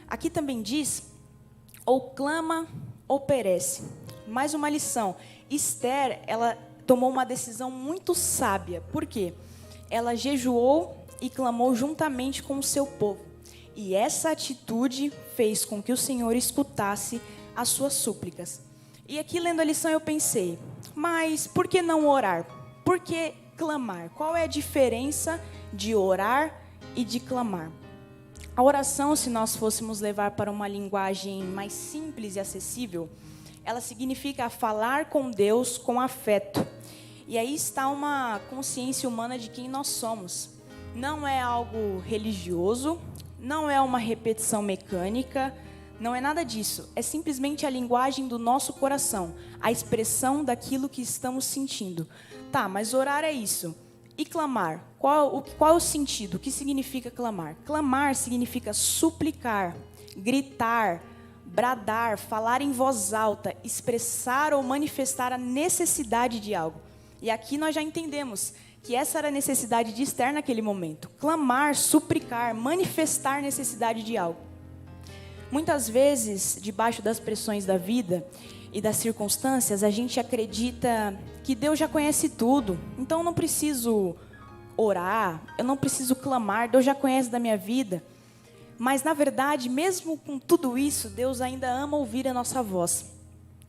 Aqui também diz, ou clama ou perece. Mais uma lição, Esther, ela tomou uma decisão muito sábia. Por quê? Ela jejuou e clamou juntamente com o seu povo. E essa atitude fez com que o Senhor escutasse as suas súplicas. E aqui, lendo a lição, eu pensei, mas por que não orar? Por que clamar? Qual é a diferença de orar e de clamar? A oração, se nós fôssemos levar para uma linguagem mais simples e acessível, ela significa falar com Deus com afeto. E aí está uma consciência humana de quem nós somos. Não é algo religioso, não é uma repetição mecânica, não é nada disso. É simplesmente a linguagem do nosso coração, a expressão daquilo que estamos sentindo. Tá, mas orar é isso. E clamar? Qual é o sentido? O que significa clamar? Clamar significa suplicar, gritar, bradar, falar em voz alta, expressar ou manifestar a necessidade de algo. E aqui nós já entendemos que essa era a necessidade de Esther naquele momento. Clamar, suplicar, manifestar necessidade de algo. Muitas vezes, debaixo das pressões da vida e das circunstâncias, a gente acredita que Deus já conhece tudo. Então eu não preciso orar, eu não preciso clamar, Deus já conhece da minha vida. Mas, na verdade, mesmo com tudo isso, Deus ainda ama ouvir a nossa voz.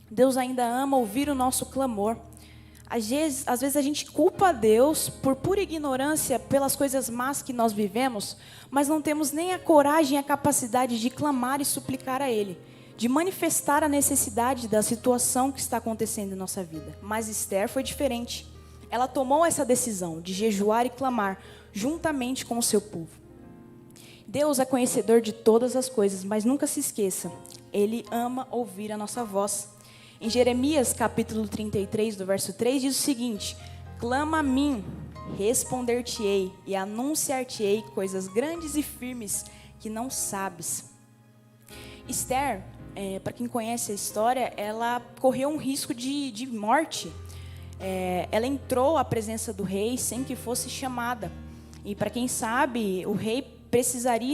Deus ainda ama ouvir o nosso clamor. Às vezes a gente culpa Deus por pura ignorância pelas coisas más que nós vivemos, mas não temos nem a coragem e a capacidade de clamar e suplicar a Ele, de manifestar a necessidade da situação que está acontecendo em nossa vida. Mas Esther foi diferente. Ela tomou essa decisão de jejuar e clamar juntamente com o seu povo. Deus é conhecedor de todas as coisas, mas nunca se esqueça, Ele ama ouvir a nossa voz. Em Jeremias, capítulo 33, do verso 3, diz o seguinte: clama a mim, responder-te-ei e anunciar-te-ei coisas grandes e firmes que não sabes. Esther, para quem conhece a história, ela correu um risco de morte. Ela entrou à presença do rei sem que fosse chamada. E para quem sabe, o rei precisaria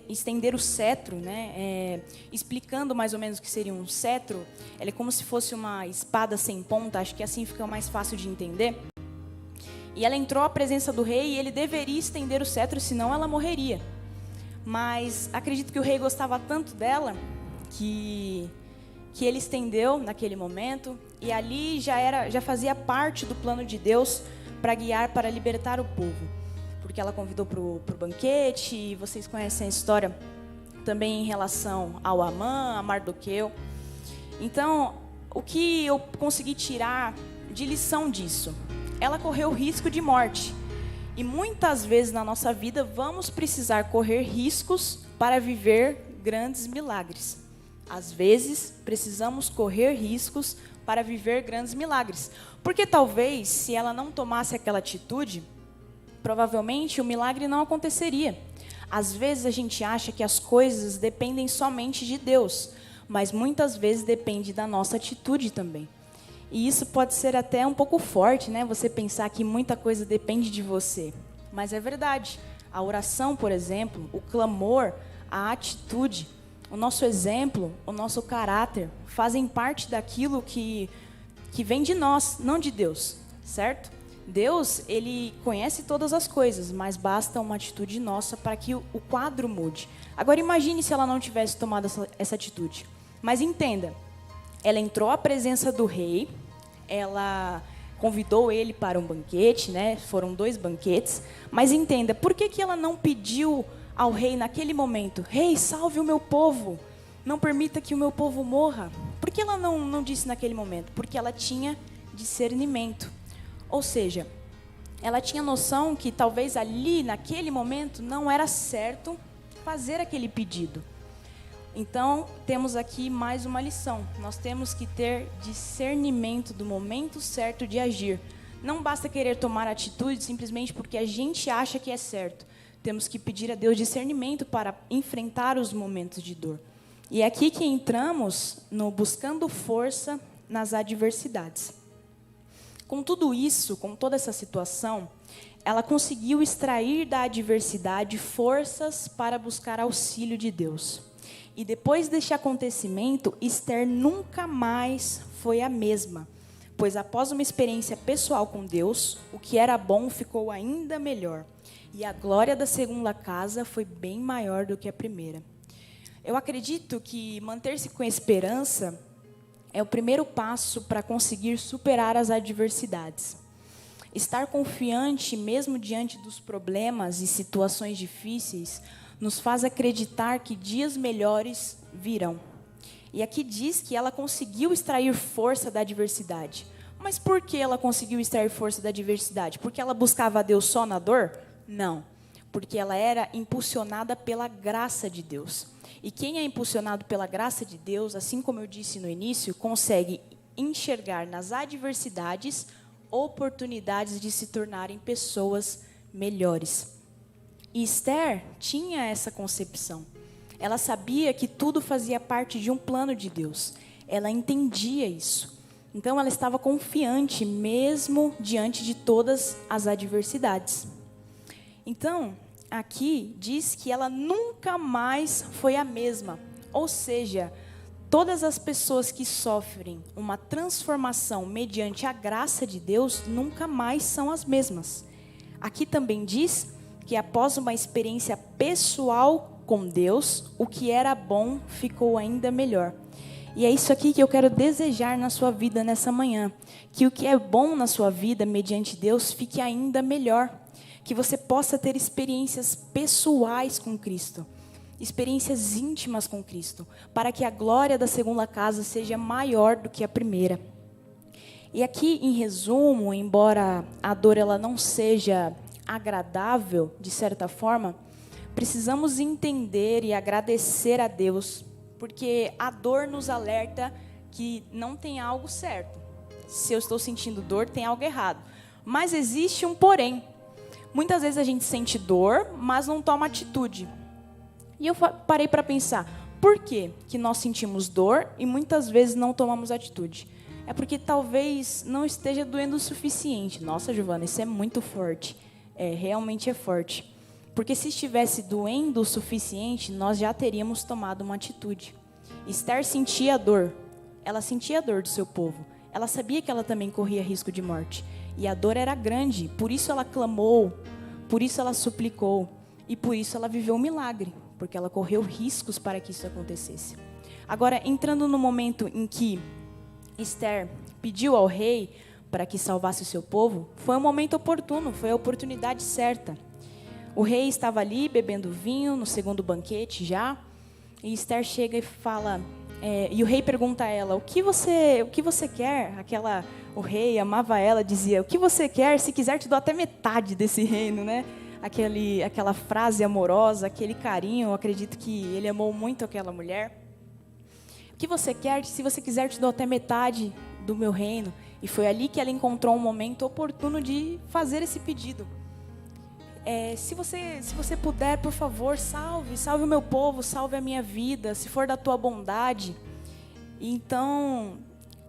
estender o cetro, né? Explicando mais ou menos o que seria um cetro. Ele é como se fosse uma espada sem ponta, acho que assim fica mais fácil de entender. E ela entrou à presença do rei e ele deveria estender o cetro, senão ela morreria. Mas acredito que o rei gostava tanto dela que ele estendeu naquele momento, e ali já fazia parte do plano de Deus para guiar, para libertar o povo. Porque ela convidou para o banquete, e vocês conhecem a história também em relação ao Amã, a Mardoqueu. Então, o que eu consegui tirar de lição disso? Ela correu risco de morte. E muitas vezes na nossa vida vamos precisar correr riscos para viver grandes milagres. Às vezes, precisamos correr riscos para viver grandes milagres. Porque talvez, se ela não tomasse aquela atitude, provavelmente o milagre não aconteceria. Às vezes a gente acha que as coisas dependem somente de Deus, mas muitas vezes depende da nossa atitude também. E isso pode ser até um pouco forte, né? Você pensar que muita coisa depende de você. Mas é verdade. A oração, por exemplo, o clamor, a atitude, o nosso exemplo, o nosso caráter, fazem parte daquilo que vem de nós, não de Deus, certo? Deus, Ele conhece todas as coisas, mas basta uma atitude nossa para que o quadro mude. Agora imagine se ela não tivesse tomado essa atitude. Mas entenda, ela entrou à presença do rei, ela convidou ele para um banquete, né? Foram 2 banquetes. Mas entenda, por que ela não pediu ao rei naquele momento: rei, salve o meu povo, não permita que o meu povo morra? Por que ela não disse naquele momento? Porque ela tinha discernimento. Ou seja, ela tinha noção que talvez ali, naquele momento, não era certo fazer aquele pedido. Então, temos aqui mais uma lição. Nós temos que ter discernimento do momento certo de agir. Não basta querer tomar atitude simplesmente porque a gente acha que é certo. Temos que pedir a Deus discernimento para enfrentar os momentos de dor. E é aqui que entramos no buscando força nas adversidades. Com tudo isso, com toda essa situação, ela conseguiu extrair da adversidade forças para buscar auxílio de Deus. E depois deste acontecimento, Esther nunca mais foi a mesma, pois após uma experiência pessoal com Deus, o que era bom ficou ainda melhor. E a glória da segunda casa foi bem maior do que a primeira. Eu acredito que manter-se com esperança é o primeiro passo para conseguir superar as adversidades. Estar confiante, mesmo diante dos problemas e situações difíceis, nos faz acreditar que dias melhores virão. E aqui diz que ela conseguiu extrair força da adversidade. Mas por que ela conseguiu extrair força da adversidade? Porque ela buscava a Deus só na dor? Não. Porque ela era impulsionada pela graça de Deus. E quem é impulsionado pela graça de Deus, assim como eu disse no início, consegue enxergar nas adversidades oportunidades de se tornarem pessoas melhores. E Esther tinha essa concepção. Ela sabia que tudo fazia parte de um plano de Deus. Ela entendia isso. Então ela estava confiante mesmo diante de todas as adversidades. Então, aqui diz que ela nunca mais foi a mesma. Ou seja, todas as pessoas que sofrem uma transformação mediante a graça de Deus nunca mais são as mesmas. Aqui também diz que após uma experiência pessoal com Deus, o que era bom ficou ainda melhor. E é isso aqui que eu quero desejar na sua vida nessa manhã. Que o que é bom na sua vida, mediante Deus, fique ainda melhor. Que você possa ter experiências pessoais com Cristo. Experiências íntimas com Cristo. Para que a glória da segunda casa seja maior do que a primeira. E aqui, em resumo, embora a dor ela não seja agradável, de certa forma, precisamos entender e agradecer a Deus, porque a dor nos alerta que não tem algo certo. Se eu estou sentindo dor, tem algo errado. Mas existe um porém. Muitas vezes a gente sente dor, mas não toma atitude. E eu parei para pensar, por que nós sentimos dor e muitas vezes não tomamos atitude? É porque talvez não esteja doendo o suficiente. Nossa, Giovana, isso é muito forte. Realmente é forte. Porque se estivesse doendo o suficiente, nós já teríamos tomado uma atitude. Esther sentia a dor. Ela sentia a dor do seu povo. Ela sabia que ela também corria risco de morte. E a dor era grande. Por isso ela clamou. Por isso ela suplicou. E por isso ela viveu um milagre. Porque ela correu riscos para que isso acontecesse. Agora, entrando no momento em que Esther pediu ao rei para que salvasse o seu povo, foi um momento oportuno, foi a oportunidade certa. O rei estava ali bebendo vinho no segundo banquete já, e Esther chega e fala, e o rei pergunta a ela, o que você quer? O rei amava ela, dizia, o que você quer? Se quiser te dou até metade desse reino, né? Aquela frase amorosa, aquele carinho, eu acredito que ele amou muito aquela mulher. O que você quer? Se você quiser te dou até metade do meu reino. E foi ali que ela encontrou um momento oportuno de fazer esse pedido. Se você puder, por favor, salve o meu povo, salve a minha vida, se for da tua bondade. Então,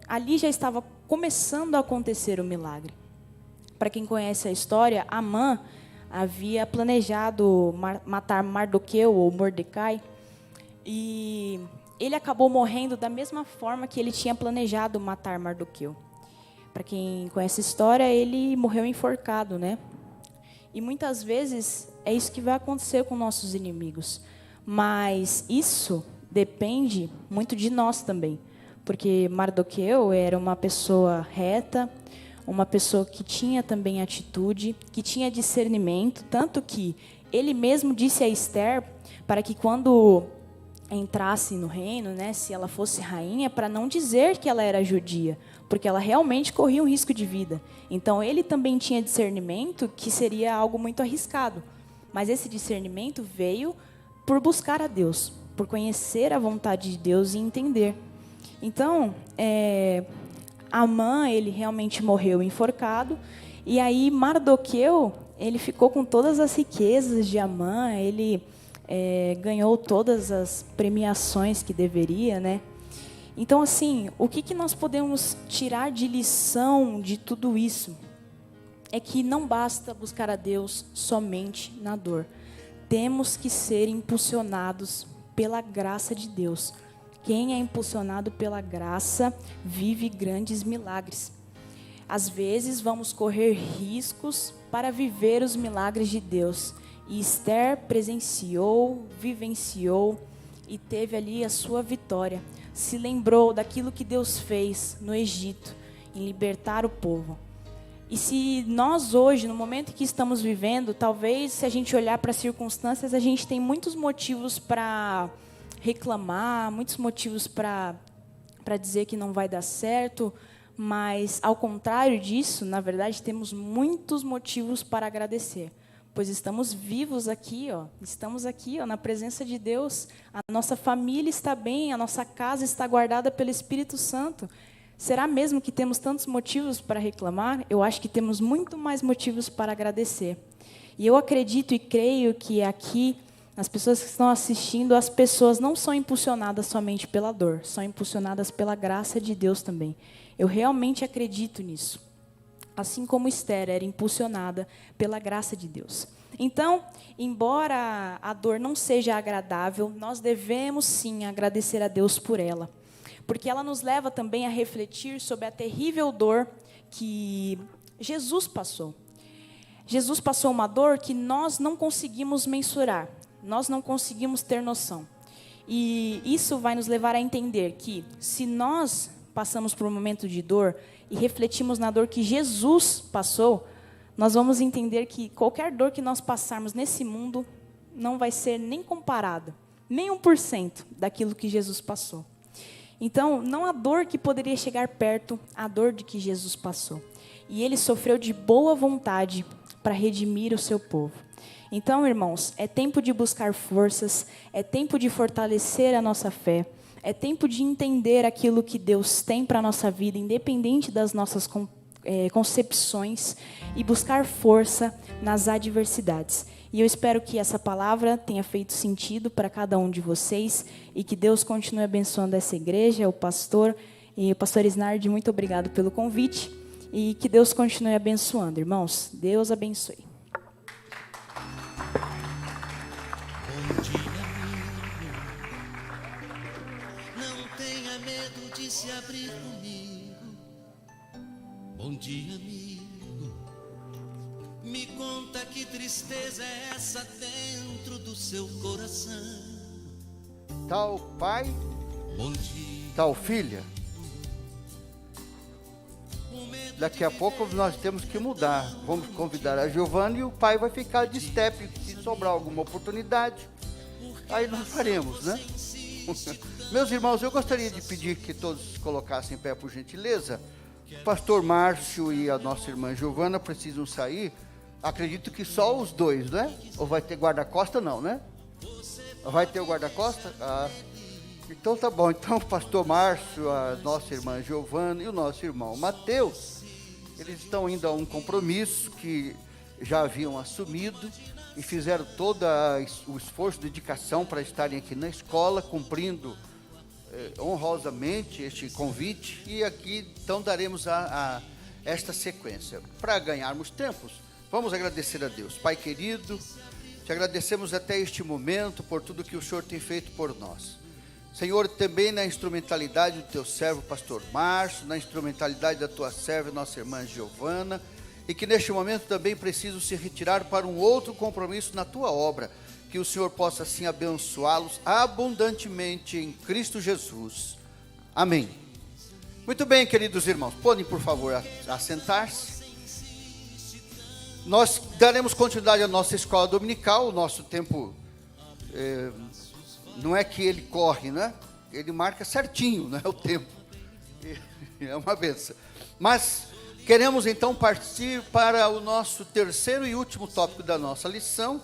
ali já estava começando a acontecer o milagre. Para quem conhece a história, Amã havia planejado matar Mardoqueu ou Mordecai, e ele acabou morrendo da mesma forma que ele tinha planejado matar Mardoqueu. Para quem conhece a história, ele morreu enforcado, né? E muitas vezes é isso que vai acontecer com nossos inimigos. Mas isso depende muito de nós também. Porque Mardoqueu era uma pessoa reta, uma pessoa que tinha também atitude, que tinha discernimento, tanto que ele mesmo disse a Esther para que quando entrasse no reino, né, se ela fosse rainha, para não dizer que ela era judia, porque ela realmente corria um risco de vida. Então ele também tinha discernimento, que seria algo muito arriscado. Mas esse discernimento veio por buscar a Deus, por conhecer a vontade de Deus e entender. Então, Amã, ele realmente morreu enforcado, e aí Mardoqueu, ele ficou com todas as riquezas de Amã, ele ganhou todas as premiações que deveria, né? Então, assim, o que nós podemos tirar de lição de tudo isso? É que não basta buscar a Deus somente na dor. Temos que ser impulsionados pela graça de Deus. Quem é impulsionado pela graça vive grandes milagres. Às vezes vamos correr riscos para viver os milagres de Deus. E Esther presenciou, vivenciou e teve ali a sua vitória. Se lembrou daquilo que Deus fez no Egito, em libertar o povo. E se nós hoje, no momento que estamos vivendo, talvez se a gente olhar para as circunstâncias, a gente tem muitos motivos para reclamar, muitos motivos para dizer que não vai dar certo, mas ao contrário disso, na verdade, temos muitos motivos para agradecer. Pois estamos vivos aqui, estamos aqui, na presença de Deus. A nossa família está bem, a nossa casa está guardada pelo Espírito Santo. Será mesmo que temos tantos motivos para reclamar? Eu acho que temos muito mais motivos para agradecer. E eu acredito e creio que aqui, as pessoas que estão assistindo, as pessoas não são impulsionadas somente pela dor, são impulsionadas pela graça de Deus também. Eu realmente acredito nisso. Assim como Esther era impulsionada pela graça de Deus. Então, embora a dor não seja agradável, nós devemos sim agradecer a Deus por ela. Porque ela nos leva também a refletir sobre a terrível dor que Jesus passou. Jesus passou uma dor que nós não conseguimos mensurar, nós não conseguimos ter noção. E isso vai nos levar a entender que, se nós passamos por um momento de dor e refletimos na dor que Jesus passou, nós vamos entender que qualquer dor que nós passarmos nesse mundo não vai ser nem comparada, nem 1% daquilo que Jesus passou. Então, não há dor que poderia chegar perto à dor de que Jesus passou. E ele sofreu de boa vontade para redimir o seu povo. Então, irmãos, é tempo de buscar forças, é tempo de fortalecer a nossa fé, é tempo de entender aquilo que Deus tem para a nossa vida, independente das nossas concepções, e buscar força nas adversidades. E eu espero que essa palavra tenha feito sentido para cada um de vocês e que Deus continue abençoando essa igreja, o pastor e o pastor Isnard, muito obrigado pelo convite e que Deus continue abençoando, irmãos. Deus abençoe. Bom dia, amigo. Não tenha medo de se abrir comigo. Bom dia, amigo. Me conta que tristeza é essa dentro do seu coração. Tal pai, Bom dia. tal filha. Daqui a pouco nós temos que mudar. Vamos convidar a Giovana e o pai vai ficar de step. Se sobrar alguma oportunidade, aí nós faremos, né? Meus irmãos, eu gostaria de pedir que todos se colocassem em pé, por gentileza. O pastor Márcio e a nossa irmã Giovana precisam sair. Acredito que só os dois, né? Ou vai ter guarda-costa? Não, né? Vai ter o guarda-costa? Ah, então tá bom. Então o pastor Márcio, a nossa irmã Giovana e o nosso irmão Mateus, eles estão indo a um compromisso que já haviam assumido e fizeram todo o esforço, dedicação para estarem aqui na escola, cumprindo honrosamente este convite. E aqui então daremos a esta sequência. Para ganharmos tempos, vamos agradecer a Deus. Pai querido, te agradecemos até este momento por tudo que o Senhor tem feito por nós. Senhor, também na instrumentalidade do teu servo, pastor Márcio, na instrumentalidade da tua serva, nossa irmã Giovana, e que neste momento também precisam se retirar para um outro compromisso na tua obra, que o Senhor possa assim abençoá-los abundantemente em Cristo Jesus. Amém. Muito bem, queridos irmãos, podem por favor assentar-se. Nós daremos continuidade à nossa escola dominical. O nosso tempo não é que ele corre, né? Ele marca certinho, né? O tempo. É uma benção. Mas queremos então partir para o nosso terceiro e último tópico da nossa lição,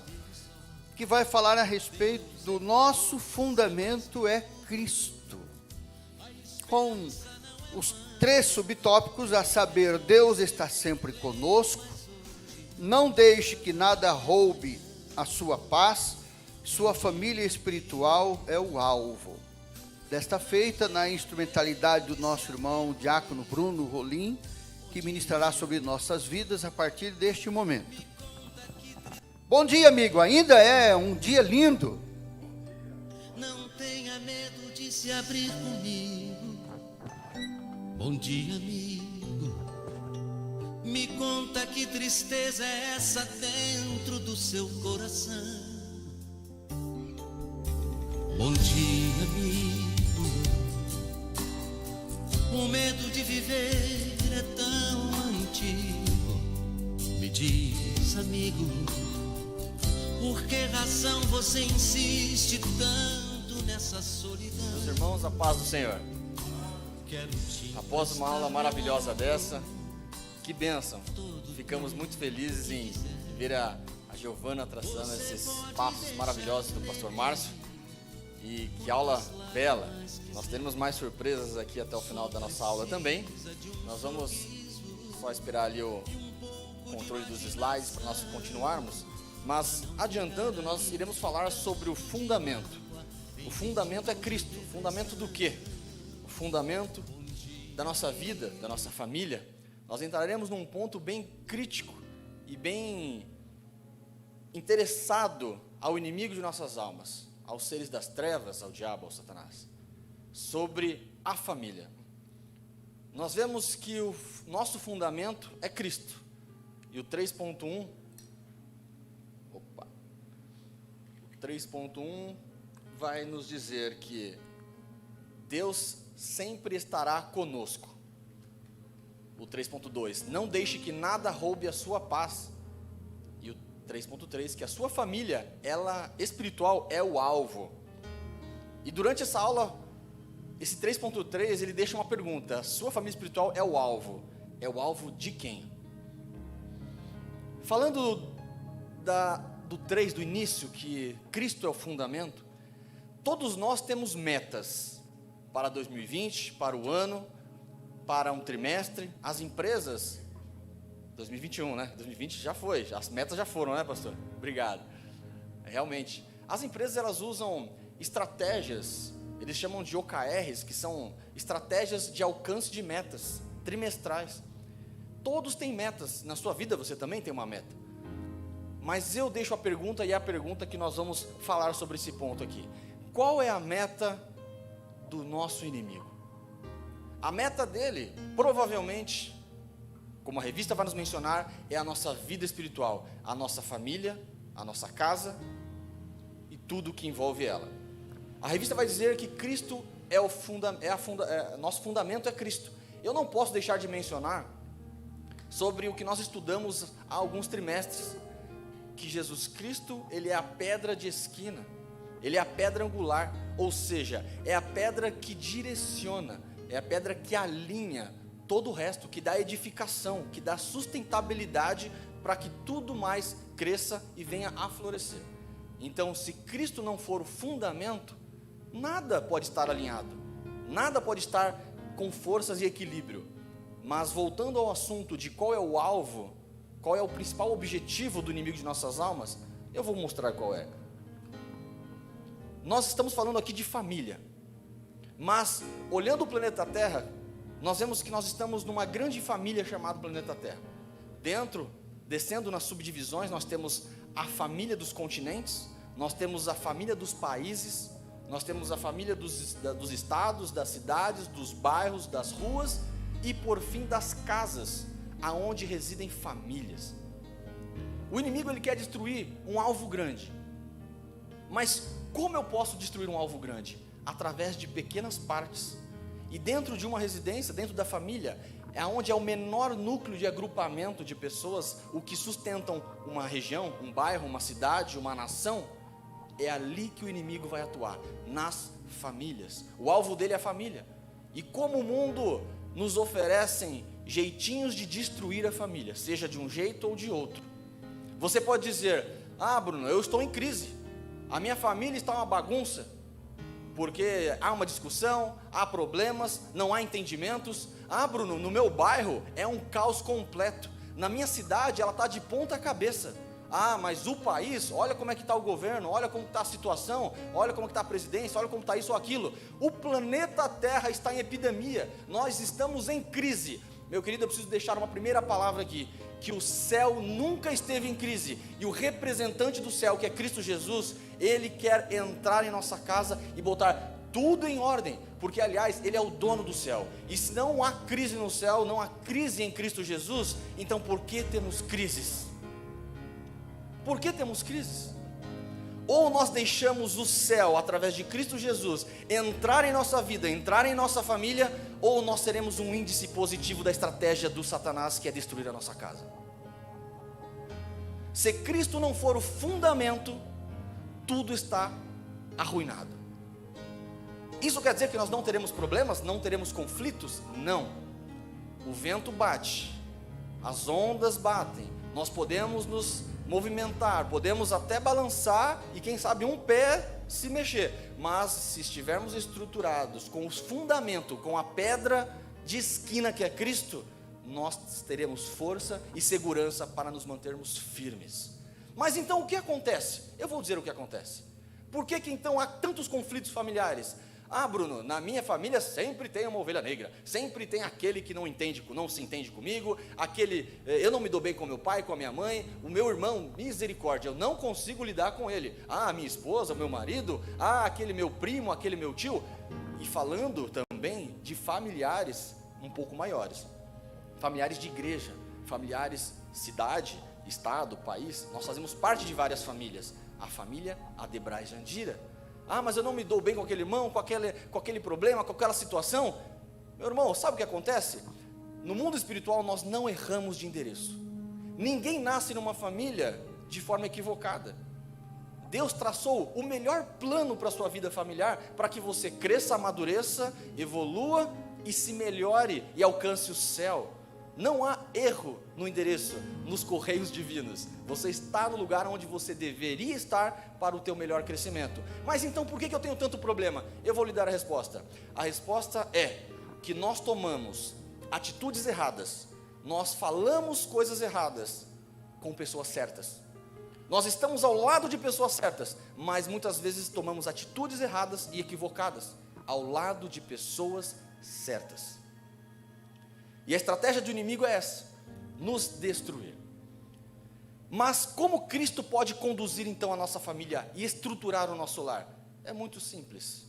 que vai falar a respeito do nosso fundamento é Cristo. Com os 3 subtópicos, a saber, Deus está sempre conosco, não deixe que nada roube a sua paz, sua família espiritual é o alvo. Desta feita, na instrumentalidade do nosso irmão Diácono Bruno Rolim, que ministrará sobre nossas vidas a partir deste momento. Bom dia, amigo, ainda é um dia lindo. Não tenha medo de se abrir comigo. Bom dia, amigo. Me conta que tristeza é essa dentro do seu coração. Bom dia, amigo. O medo de viver é tão antigo. Me diz, amigo, por que razão você insiste tanto nessa solidão? Meus irmãos, a paz do Senhor. Após uma aula maravilhosa dessa, que bênção. Ficamos muito felizes em ver a Giovana traçando esses passos maravilhosos do pastor Márcio. E que aula bela. Nós teremos mais surpresas aqui até o final da nossa aula também. Nós vamos só esperar ali o controle dos slides para nós continuarmos. Mas adiantando, nós iremos falar sobre o fundamento. O fundamento é Cristo. O fundamento do quê? O fundamento da nossa vida, da nossa família. Nós entraremos num ponto bem crítico e bem interessado ao inimigo de nossas almas, aos seres das trevas, ao diabo, ao Satanás, sobre a família. Nós vemos que o nosso fundamento é Cristo. E o 3.1, o 3.1 vai nos dizer que Deus sempre estará conosco. O 3.2, não deixe que nada roube a sua paz. E o 3.3, que a sua família, ela espiritual é o alvo. E durante essa aula, esse 3.3, ele deixa uma pergunta: a sua família espiritual é o alvo. É o alvo de quem? Falando do 3, do início, que Cristo é o fundamento, todos nós temos metas para 2020, para o ano, para um trimestre. As empresas, 2021, né? 2020 já foi, as metas já foram, né, pastor? Obrigado. Realmente, as empresas, elas usam estratégias, eles chamam de OKRs, que são estratégias de alcance de metas trimestrais. Todos têm metas, na sua vida você também tem uma meta. Mas eu deixo a pergunta, e é a pergunta que nós vamos falar sobre esse ponto aqui. Qual é a meta do nosso inimigo? A meta dele, provavelmente, como a revista vai nos mencionar, é a nossa vida espiritual, a nossa família, a nossa casa e tudo que envolve ela. A revista vai dizer que Cristo é nosso fundamento é Cristo. Eu não posso deixar de mencionar sobre o que nós estudamos há alguns trimestres, que Jesus Cristo, ele é a pedra de esquina, ele é a pedra angular, ou seja, é a pedra que direciona, é a pedra que alinha todo o resto, que dá edificação, que dá sustentabilidade para que tudo mais cresça e venha a florescer. Então, se Cristo não for o fundamento, nada pode estar alinhado, nada pode estar com forças e equilíbrio. Mas voltando ao assunto de qual é o alvo, qual é o principal objetivo do inimigo de nossas almas, eu vou mostrar qual é. Nós estamos falando aqui de família, mas olhando o planeta Terra, nós vemos que nós estamos numa grande família chamada planeta Terra. Descendo nas subdivisões, nós temos a família dos continentes, nós temos a família dos países, nós temos a família dos estados, das cidades, dos bairros, das ruas e, por fim, das casas, aonde residem famílias. O inimigo, ele quer destruir um alvo grande. Mas como eu posso destruir um alvo grande? Através de pequenas partes. E dentro de uma residência, dentro da família, é onde é o menor núcleo de agrupamento de pessoas, o que sustentam uma região, um bairro, uma cidade, uma nação. É ali que o inimigo vai atuar, nas famílias. O alvo dele é a família. E como o mundo nos oferecem jeitinhos de destruir a família, seja de um jeito ou de outro. Você pode dizer: ah, Bruno, eu estou em crise, a minha família está uma bagunça, porque há uma discussão, há problemas, não há entendimentos. Ah, Bruno, no meu bairro é um caos completo, na minha cidade ela está de ponta cabeça. Ah, mas o país, olha como é que está o governo, olha como está a situação, olha como está a presidência, olha como está isso ou aquilo. O planeta Terra está em epidemia, nós estamos em crise. Meu querido, eu preciso deixar uma primeira palavra aqui, que o céu nunca esteve em crise, e o representante do céu, que é Cristo Jesus, Ele quer entrar em nossa casa e botar tudo em ordem, porque aliás, Ele é o dono do céu. E se não há crise no céu, não há crise em Cristo Jesus, então por que temos crises? Por que temos crises? Ou nós deixamos o céu, através de Cristo Jesus, entrar em nossa vida, entrar em nossa família, ou nós seremos um índice positivo da estratégia do Satanás, que é destruir a nossa casa. Se Cristo não for o fundamento, tudo está arruinado. Isso quer dizer que nós não teremos problemas, não teremos conflitos? Não. O vento bate, as ondas batem, nós podemos nos movimentar, podemos até balançar e quem sabe um pé se mexer, mas se estivermos estruturados com os fundamentos, com a pedra de esquina que é Cristo, nós teremos força e segurança para nos mantermos firmes. Mas então o que acontece? Eu vou dizer o que acontece. Por que então há tantos conflitos familiares? Ah, Bruno, na minha família sempre tem uma ovelha negra, sempre tem aquele que não se entende comigo, eu não me dou bem com meu pai, com a minha mãe, o meu irmão, misericórdia, eu não consigo lidar com ele. Ah, minha esposa, meu marido, aquele meu primo, aquele meu tio. E falando também de familiares um pouco maiores, familiares de igreja, familiares cidade, estado, país, nós fazemos parte de várias famílias. A família Adebrais Jandira. Ah, mas eu não me dou bem com aquele irmão, com aquele problema, com aquela situação. Meu irmão, sabe o que acontece? No mundo espiritual nós não erramos de endereço. Ninguém nasce numa família de forma equivocada. Deus traçou o melhor plano para a sua vida familiar, para que você cresça, amadureça, evolua e se melhore e alcance o céu. Não há erro no endereço, nos correios divinos. Você está no lugar onde você deveria estar para o teu melhor crescimento. Mas então por que eu tenho tanto problema? Eu vou lhe dar a resposta. A resposta é que nós tomamos atitudes erradas, nós falamos coisas erradas com pessoas certas. Nós estamos ao lado de pessoas certas, mas muitas vezes tomamos atitudes erradas e equivocadas ao lado de pessoas certas. E a estratégia do inimigo é essa: nos destruir. Mas como Cristo pode conduzir então a nossa família e estruturar o nosso lar? É muito simples.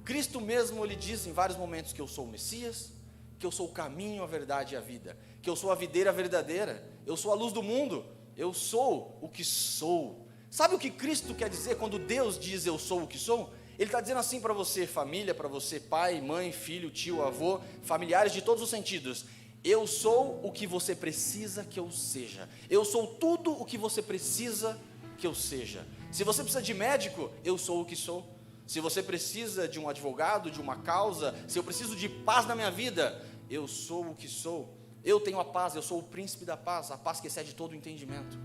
Cristo mesmo, Ele diz em vários momentos que eu sou o Messias, que eu sou o caminho, a verdade e a vida, que eu sou a videira verdadeira, eu sou a luz do mundo, eu sou o que sou. Sabe o que Cristo quer dizer quando Deus diz eu sou o que sou? Ele está dizendo assim para você, família, para você, pai, mãe, filho, tio, avô, familiares de todos os sentidos: eu sou o que você precisa que eu seja, eu sou tudo o que você precisa que eu seja. Se você precisa de médico, eu sou o que sou. Se você precisa de um advogado, de uma causa, se eu preciso de paz na minha vida, eu sou o que sou. Eu tenho a paz, eu sou o príncipe da paz, a paz que excede todo o entendimento.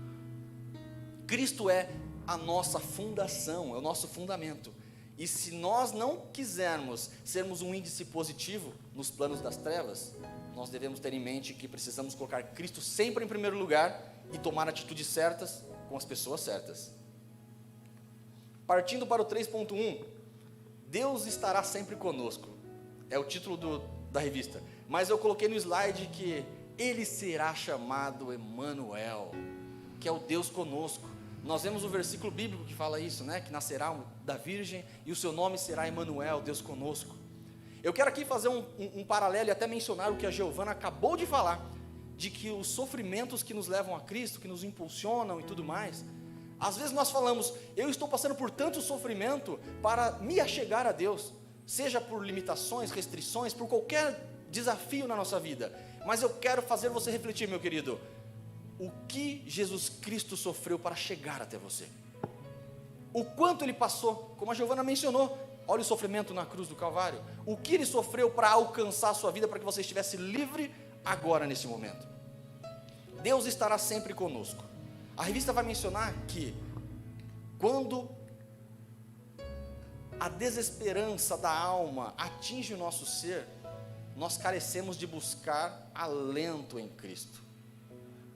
Cristo é a nossa fundação, é o nosso fundamento. E se nós não quisermos sermos um índice positivo nos planos das trevas, nós devemos ter em mente que precisamos colocar Cristo sempre em primeiro lugar e tomar atitudes certas com as pessoas certas. Partindo para o 3.1, Deus estará sempre conosco. É o título da revista. Mas eu coloquei no slide que Ele será chamado Emanuel, que é o Deus conosco. Nós vemos o versículo bíblico que fala isso, né? Que nascerá da virgem e o seu nome será Emanuel, Deus conosco. Eu quero aqui fazer um paralelo e até mencionar o que a Giovana acabou de falar, de que os sofrimentos que nos levam a Cristo, que nos impulsionam e tudo mais, às vezes nós falamos: eu estou passando por tanto sofrimento para me achegar a Deus. seja por limitações, restrições, por qualquer desafio na nossa vida. Mas eu quero fazer você refletir, meu querido, o que Jesus Cristo sofreu para chegar até você. O quanto Ele passou, como a Giovana mencionou, olha o sofrimento na cruz do Calvário. O que Ele sofreu para alcançar a sua vida, para que você estivesse livre agora, nesse momento. Deus estará sempre conosco. A revista vai mencionar que, quando a desesperança da alma atinge o nosso ser, nós carecemos de buscar alento em Cristo.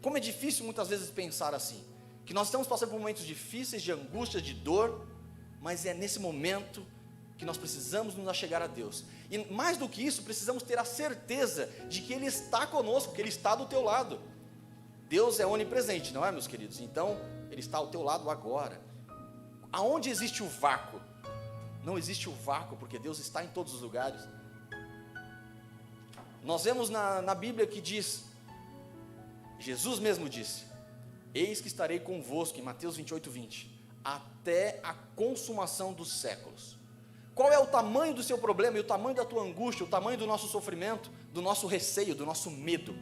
Como é difícil muitas vezes pensar assim, que nós estamos passando por momentos difíceis, de angústia, de dor, mas é nesse momento que nós precisamos nos achegar a Deus. E mais do que isso, precisamos ter a certeza de que Ele está conosco, que Ele está do teu lado. Deus é onipresente, não é, meus queridos? Então, Ele está ao teu lado agora. Aonde existe o vácuo? Não existe o vácuo, porque Deus está em todos os lugares. Nós vemos na Bíblia que diz, Jesus mesmo disse, eis que estarei convosco, em Mateus 28:20, até a consumação dos séculos. Qual é o tamanho do seu problema e o tamanho da tua angústia, o tamanho do nosso sofrimento, do nosso receio, do nosso medo,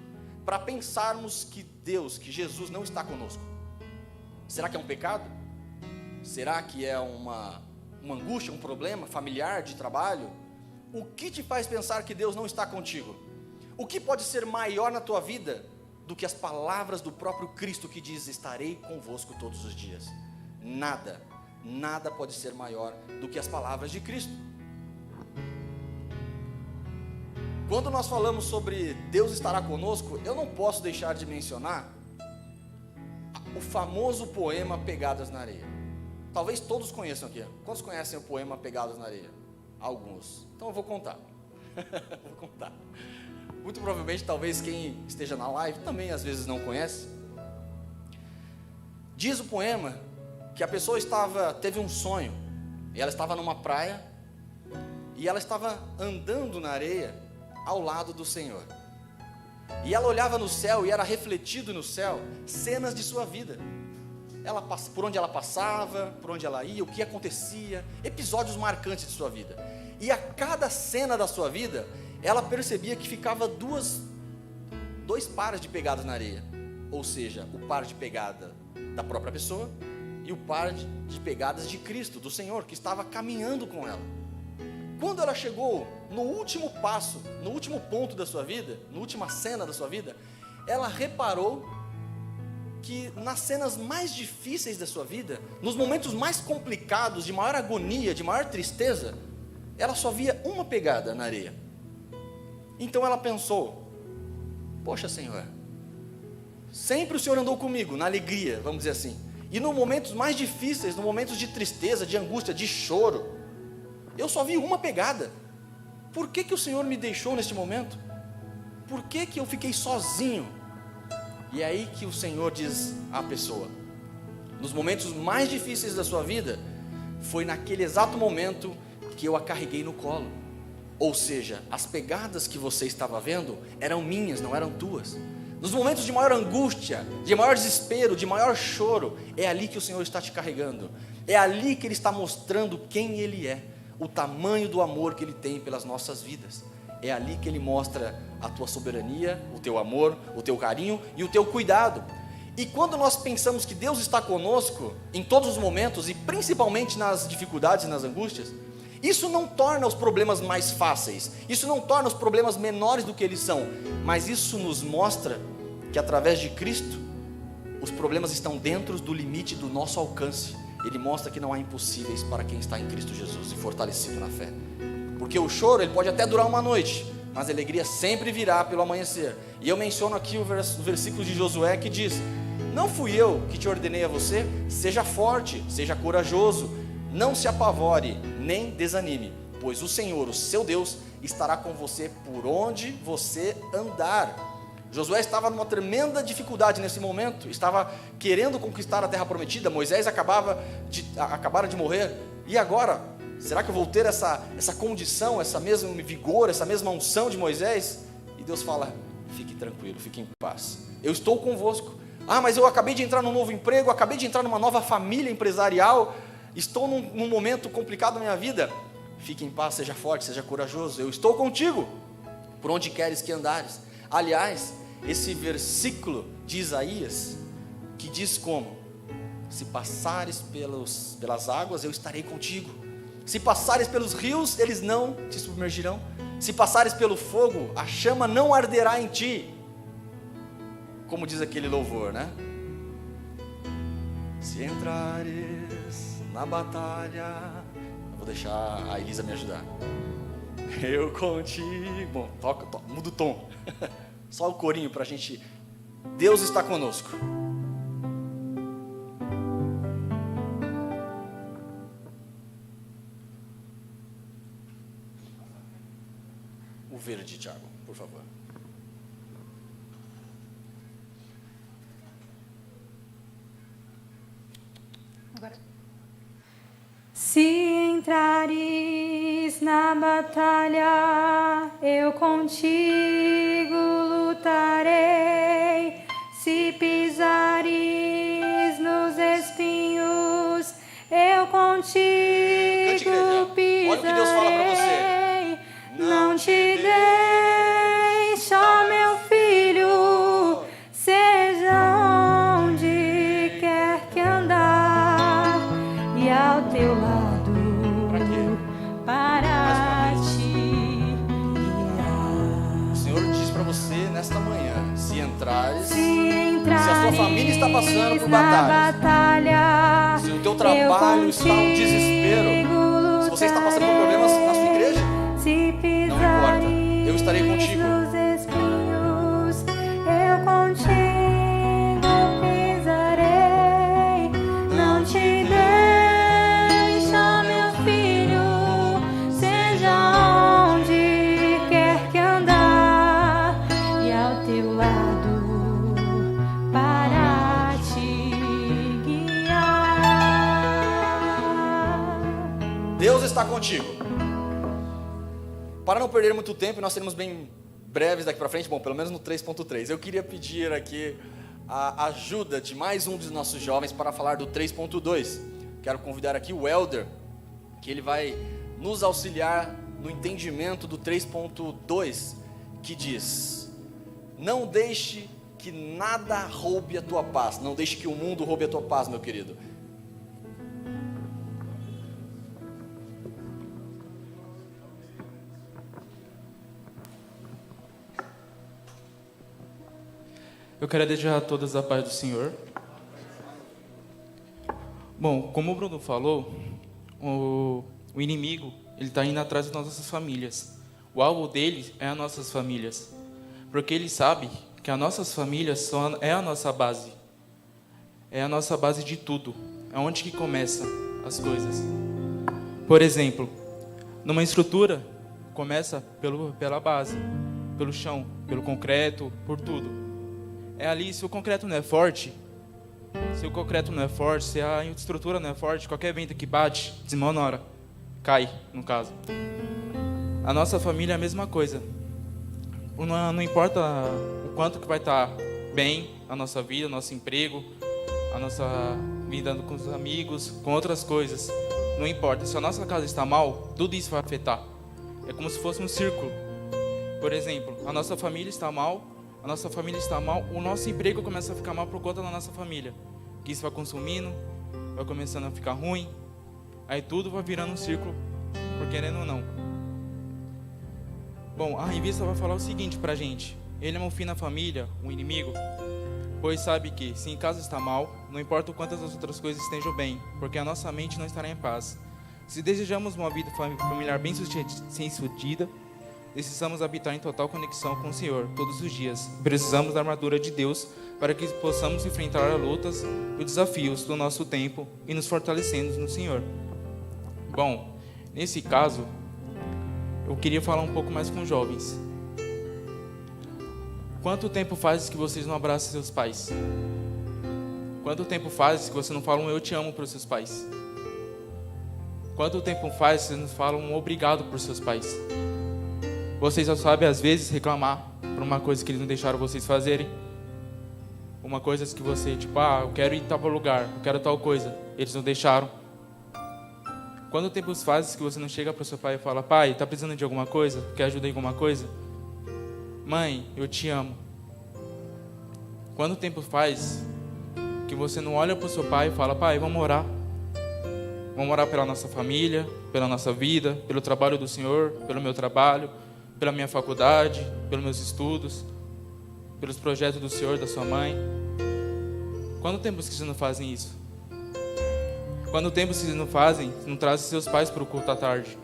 para pensarmos que Deus, que Jesus não está conosco? Será que é um pecado? Será que é uma angústia, um problema familiar, de trabalho? O que te faz pensar que Deus não está contigo? O que pode ser maior na tua vida do que as palavras do próprio Cristo que diz, estarei convosco todos os dias? Nada, nada pode ser maior do que as palavras de Cristo. Quando nós falamos sobre Deus estará conosco, eu não posso deixar de mencionar o famoso poema Pegadas na Areia. Talvez todos conheçam aqui. Quantos conhecem o poema Pegadas na Areia? Alguns. Então eu vou contar. Vou contar. Muito provavelmente, talvez quem esteja na live também às vezes não conhece. Diz o poema que a pessoa teve um sonho, e ela estava numa praia, e ela estava andando na areia ao lado do Senhor. E ela olhava no céu, e era refletido no céu cenas de sua vida. Por onde ela passava, por onde ela ia, o que acontecia, episódios marcantes de sua vida. E a cada cena da sua vida, ela percebia que ficava dois pares de pegadas na areia. Ou seja, o par de pegada da própria pessoa e o par de pegadas de Cristo, do Senhor, que estava caminhando com ela. Quando ela chegou no último passo, no último ponto da sua vida, na última cena da sua vida, ela reparou que nas cenas mais difíceis da sua vida, nos momentos mais complicados, de maior agonia, de maior tristeza, ela só via uma pegada na areia. Então ela pensou, poxa, Senhor, sempre o Senhor andou comigo, na alegria, vamos dizer assim, e nos momentos mais difíceis, nos momentos de tristeza, de angústia, de choro, eu só vi uma pegada. Por que o Senhor me deixou neste momento? Por que eu fiquei sozinho? E é aí que o Senhor diz à pessoa, nos momentos mais difíceis da sua vida, foi naquele exato momento que eu a carreguei no colo. Ou seja, as pegadas que você estava vendo eram minhas, não eram tuas. Nos momentos de maior angústia, de maior desespero, de maior choro, é ali que o Senhor está te carregando. É ali que Ele está mostrando quem Ele é, o tamanho do amor que Ele tem pelas nossas vidas. É ali que Ele mostra a tua soberania, o teu amor, o teu carinho e o teu cuidado. E quando nós pensamos que Deus está conosco em todos os momentos, e principalmente nas dificuldades e nas angústias, isso não torna os problemas mais fáceis, isso não torna os problemas menores do que eles são, mas isso nos mostra que através de Cristo, os problemas estão dentro do limite do nosso alcance. Ele mostra que não há impossíveis para quem está em Cristo Jesus e fortalecido na fé. Porque o choro, ele pode até durar uma noite, mas a alegria sempre virá pelo amanhecer. E eu menciono aqui o versículo de Josué que diz, não fui eu que te ordenei a você, seja forte, seja corajoso, não se apavore, nem desanime, pois o Senhor, o seu Deus, estará com você por onde você andar. Josué estava numa tremenda dificuldade nesse momento, estava querendo conquistar a terra prometida. Moisés acabara de morrer, e agora, será que eu vou ter essa condição, essa mesma vigor, essa mesma unção de Moisés? E Deus fala, fique tranquilo, fique em paz, eu estou convosco. Ah, mas eu acabei de entrar num novo emprego, acabei de entrar numa nova família empresarial, estou num momento complicado na minha vida. Fique em paz, seja forte, seja corajoso. Eu estou contigo, por onde queres que andares. Aliás, esse versículo de Isaías, que diz como? Se passares pelas águas, eu estarei contigo. Se passares pelos rios, eles não te submergirão. Se passares pelo fogo, a chama não arderá em ti. Como diz aquele louvor, né? Se entrares na batalha... Eu vou deixar a Elisa me ajudar. Eu contigo... Bom, muda o tom. Só o corinho pra gente... Deus está conosco. O verde, Thiago, por favor. Agora. Se entrares na batalha, eu contigo lutarei. Se pisares nos espinhos, eu contigo pisarei. Olha o que Deus fala para você. Não te deixe, ó meu filho, seja onde quer que andar, e ao teu lado para te guiar. O Senhor diz para você nesta manhã, se a sua família está passando por batalhas, se o teu trabalho está um desespero, se você está passando por problemas na sua igreja, não importa, eu estarei contigo. Eu contigo pisarei. Não te deixa, meu filho, seja onde quer que andar, e ao teu lado para te guiar. Deus está contigo. Para não perder muito tempo, nós seremos bem breves daqui para frente, bom, pelo menos no 3.3. Eu queria pedir aqui a ajuda de mais um dos nossos jovens para falar do 3.2. Quero convidar aqui o Elder, que ele vai nos auxiliar no entendimento do 3.2, que diz: não deixe que nada roube a tua paz, não deixe que o mundo roube a tua paz, meu querido. Eu quero desejar a todos a paz do Senhor. Bom, como o Bruno falou, o inimigo ele está indo atrás das nossas famílias. O alvo dele é as nossas famílias, porque ele sabe que as nossas famílias é a nossa base. É a nossa base de tudo. É onde que começa as coisas. Por exemplo, numa estrutura, começa pela base, pelo chão, pelo concreto, por tudo. É ali, se o concreto não é forte, se a estrutura não é forte, qualquer vento que bate, desmona na hora, cai, no caso. A nossa família é a mesma coisa. Não importa o quanto que vai estar bem a nossa vida, o nosso emprego, a nossa vida com os amigos, com outras coisas. Não importa, se a nossa casa está mal, tudo isso vai afetar. É como se fosse um círculo. Por exemplo, a nossa família está mal, o nosso emprego começa a ficar mal por conta da nossa família. Que isso vai consumindo, vai começando a ficar ruim, aí tudo vai virando um círculo, por querendo ou não. Bom, a revista vai falar o seguinte pra gente: ele é um fim na família, um inimigo, pois sabe que se em casa está mal, não importa o quanto as outras coisas estejam bem, porque a nossa mente não estará em paz. Se desejamos uma vida familiar bem sucedida, precisamos habitar em total conexão com o Senhor todos os dias. Precisamos da armadura de Deus para que possamos enfrentar as lutas e desafios do nosso tempo e nos fortalecendo no Senhor. Bom, nesse caso, eu queria falar um pouco mais com os jovens. Quanto tempo faz que vocês não abraçam seus pais? Quanto tempo faz que você não fala um eu te amo para os seus pais? Quanto tempo faz que vocês não falam um obrigado para os seus pais? Vocês só sabem, às vezes, reclamar por uma coisa que eles não deixaram vocês fazerem. Uma coisa que você, eu quero ir em tal lugar, eu quero tal coisa. Eles não deixaram. Quanto tempo faz que você não chega para o seu pai e fala: pai, tá precisando de alguma coisa? Quer ajuda em alguma coisa? Mãe, eu te amo. Quanto tempo faz que você não olha para o seu pai e fala: pai, vamos orar. Vamos orar pela nossa família, pela nossa vida, pelo trabalho do Senhor, pelo meu trabalho, pela minha faculdade, pelos meus estudos, pelos projetos do Senhor, da sua mãe. Quanto tempo vocês não fazem isso? Quanto tempo vocês não fazem, não trazem seus pais para o culto à tarde?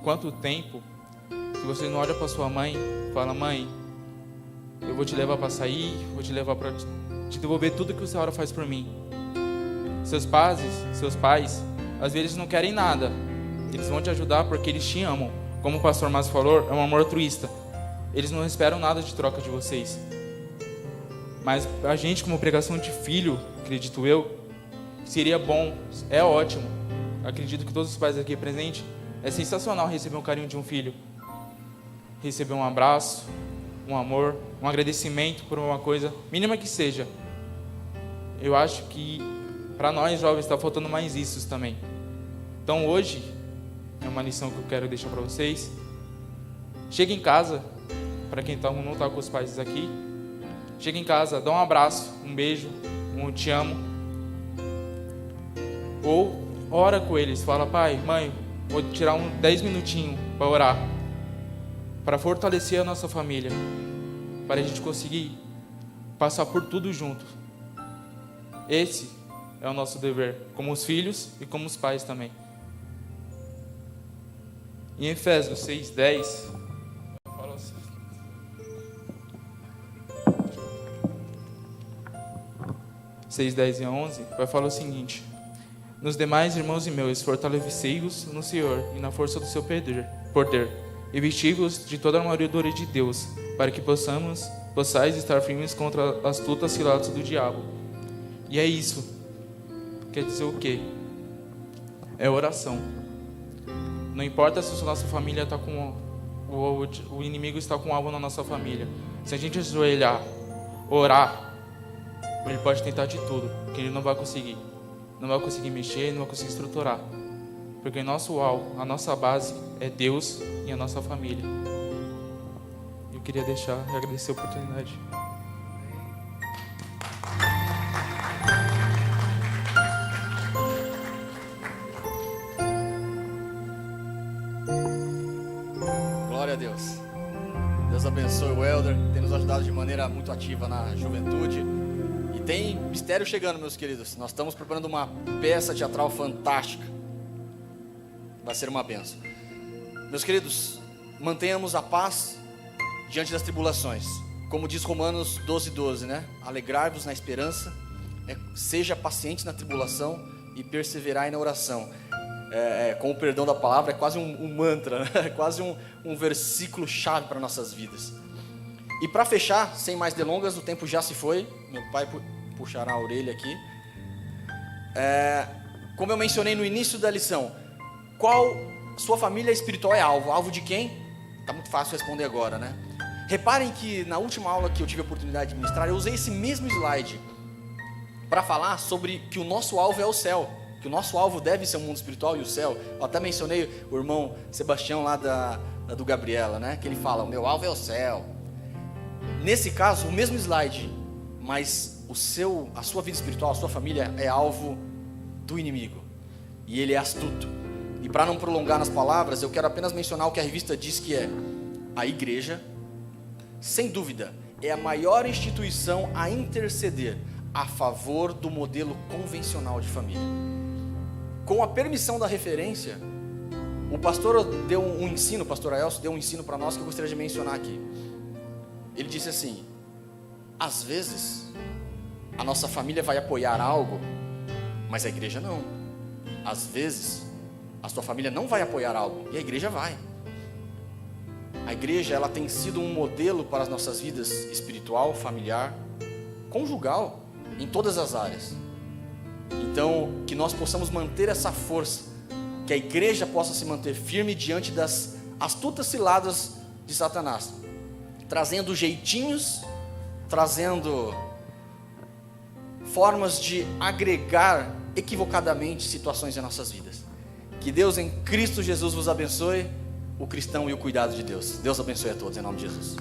Quanto tempo que você não olha para sua mãe e fala: mãe, eu vou te levar para sair, vou te levar para te devolver tudo que a senhora faz por mim. Seus pais, às vezes não querem nada. Eles vão te ajudar porque eles te amam. Como o pastor Márcio falou, é um amor altruísta. Eles não esperam nada de troca de vocês. Mas a gente, como pregação de filho, acredito eu, seria bom, é ótimo. Acredito que todos os pais aqui presentes, é sensacional receber um carinho de um filho. Receber um abraço, um amor, um agradecimento por uma coisa mínima que seja. Eu acho que para nós jovens está faltando mais isso também. Então hoje é uma lição que eu quero deixar para vocês. Chega em casa, para quem não está com os pais aqui, chega em casa, dá um abraço, um beijo, um te amo. Ou ora com eles, fala: pai, mãe, vou tirar 10 minutinhos para orar, para fortalecer a nossa família, para a gente conseguir passar por tudo junto. Esse é o nosso dever, como os filhos e como os pais também. Em Efésios 6:10, fala assim: 6:10 e 11, vai falar o seguinte: nos demais, irmãos e meus, fortalecei-vos no Senhor e na força do seu poder, e vesti-vos de toda a armadura de Deus, para que possais estar firmes contra as astutas ciladas do diabo. E é isso. Quer dizer o quê? É oração. Não importa se a nossa família está com o inimigo está com algo na nossa família. Se a gente ajoelhar, orar, ele pode tentar de tudo, que ele não vai conseguir. Não vai conseguir mexer, não vai conseguir estruturar. Porque nosso alvo, a nossa base é Deus e a nossa família. Eu queria agradecer a oportunidade. Glória a Deus. Deus abençoe o Elder, tem nos ajudado de maneira muito ativa na juventude. E tem mistério chegando, meus queridos. Nós estamos preparando uma peça teatral fantástica. Vai ser uma bênção. Meus queridos, mantenhamos a paz diante das tribulações. Como diz Romanos 12:12, né? Alegrai-vos na esperança, seja paciente na tribulação e perseverai na oração. Com o perdão da palavra, é quase um mantra, né? É quase um versículo chave para nossas vidas. E para fechar, sem mais delongas, o tempo já se foi. Meu pai puxará a orelha aqui. Como eu mencionei no início da lição, qual sua família espiritual é alvo? Alvo de quem? Tá muito fácil responder agora, né? Reparem que na última aula que eu tive a oportunidade de ministrar, eu usei esse mesmo slide para falar sobre que o nosso alvo é o céu, que o nosso alvo deve ser o mundo espiritual e o céu. Eu até mencionei o irmão Sebastião lá do Gabriela, né? Que ele fala: o meu alvo é o céu. Nesse caso, o mesmo slide, mas a sua vida espiritual, a sua família é alvo do inimigo. E ele é astuto. E para não prolongar nas palavras, eu quero apenas mencionar o que a revista diz que é: a igreja, sem dúvida, é a maior instituição a interceder a favor do modelo convencional de família. Com a permissão da referência, o pastor deu um ensino, o pastor Aelso deu um ensino para nós que eu gostaria de mencionar aqui. Ele disse assim: às vezes a nossa família vai apoiar algo, mas a igreja não. Às vezes a sua família não vai apoiar algo e a igreja vai. A igreja, ela tem sido um modelo para as nossas vidas espiritual, familiar, conjugal, em todas as áreas. Então, que nós possamos manter essa força, que a igreja possa se manter firme diante das astutas ciladas de Satanás, trazendo jeitinhos, trazendo formas de agregar equivocadamente situações em nossas vidas. Que Deus em Cristo Jesus vos abençoe, o cristão e o cuidado de Deus. Deus abençoe a todos, em nome de Jesus.